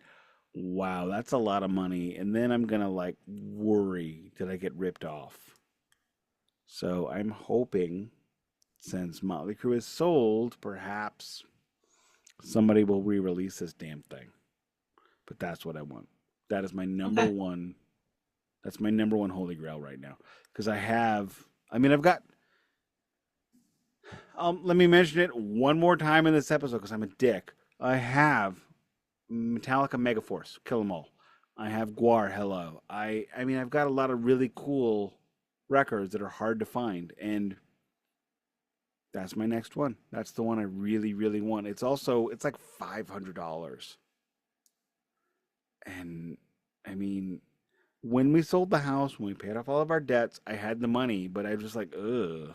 "Wow, that's a lot of money." And then I'm going to worry, did I get ripped off? So I'm hoping, since Motley Crue is sold, perhaps somebody will re-release this damn thing. But that's what I want. That is my number one. That's my number one holy grail right now. Because I've got... let me mention it one more time in this episode because I'm a dick. I have Metallica Megaforce, Kill 'Em All. I have GWAR, Hello. I've got a lot of really cool records that are hard to find, and that's my next one. That's the one I really, really want. It's like $500. And when we sold the house, when we paid off all of our debts, I had the money, but I was just like, ugh.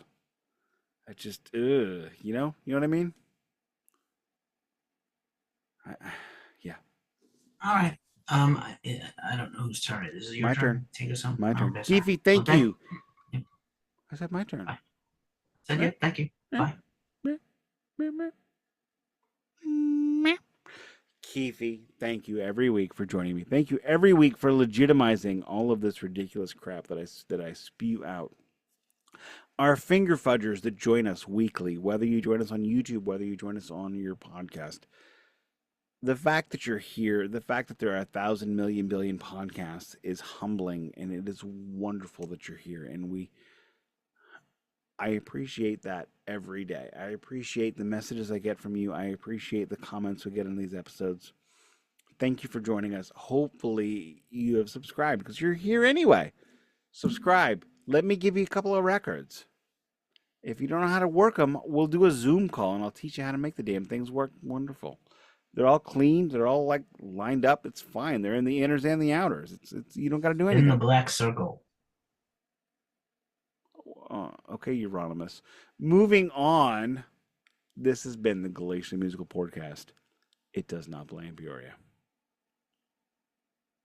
You know what I mean? Yeah. All right. I don't know whose turn it is. Is it your turn? Take us home. My turn. Keefy, thank you. Yep. I said my turn. Bye. Said yeah. Thank you. Bye. Keefy, thank you every week for joining me. Thank you every week for legitimizing all of this ridiculous crap that I spew out. Our finger fudgers that join us weekly, whether you join us on YouTube, whether you join us on your podcast, the fact that you're here, the fact that there are 1,000 million billion podcasts is humbling, and it is wonderful that you're here. And I appreciate that every day. I appreciate the messages I get from you. I appreciate the comments we get in these episodes. Thank you for joining us. Hopefully you have subscribed because you're here anyway. Subscribe. Let me give you a couple of records. If you don't know how to work them, we'll do a Zoom call and I'll teach you how to make the damn things work wonderful. They're all clean. They're all like lined up. It's fine. They're in the inners and the outers. It's you don't got to do In the anything. black circle. Okay, Euronymous. Moving on. This has been the Glacially Musical Podcast. It does not blame Peoria.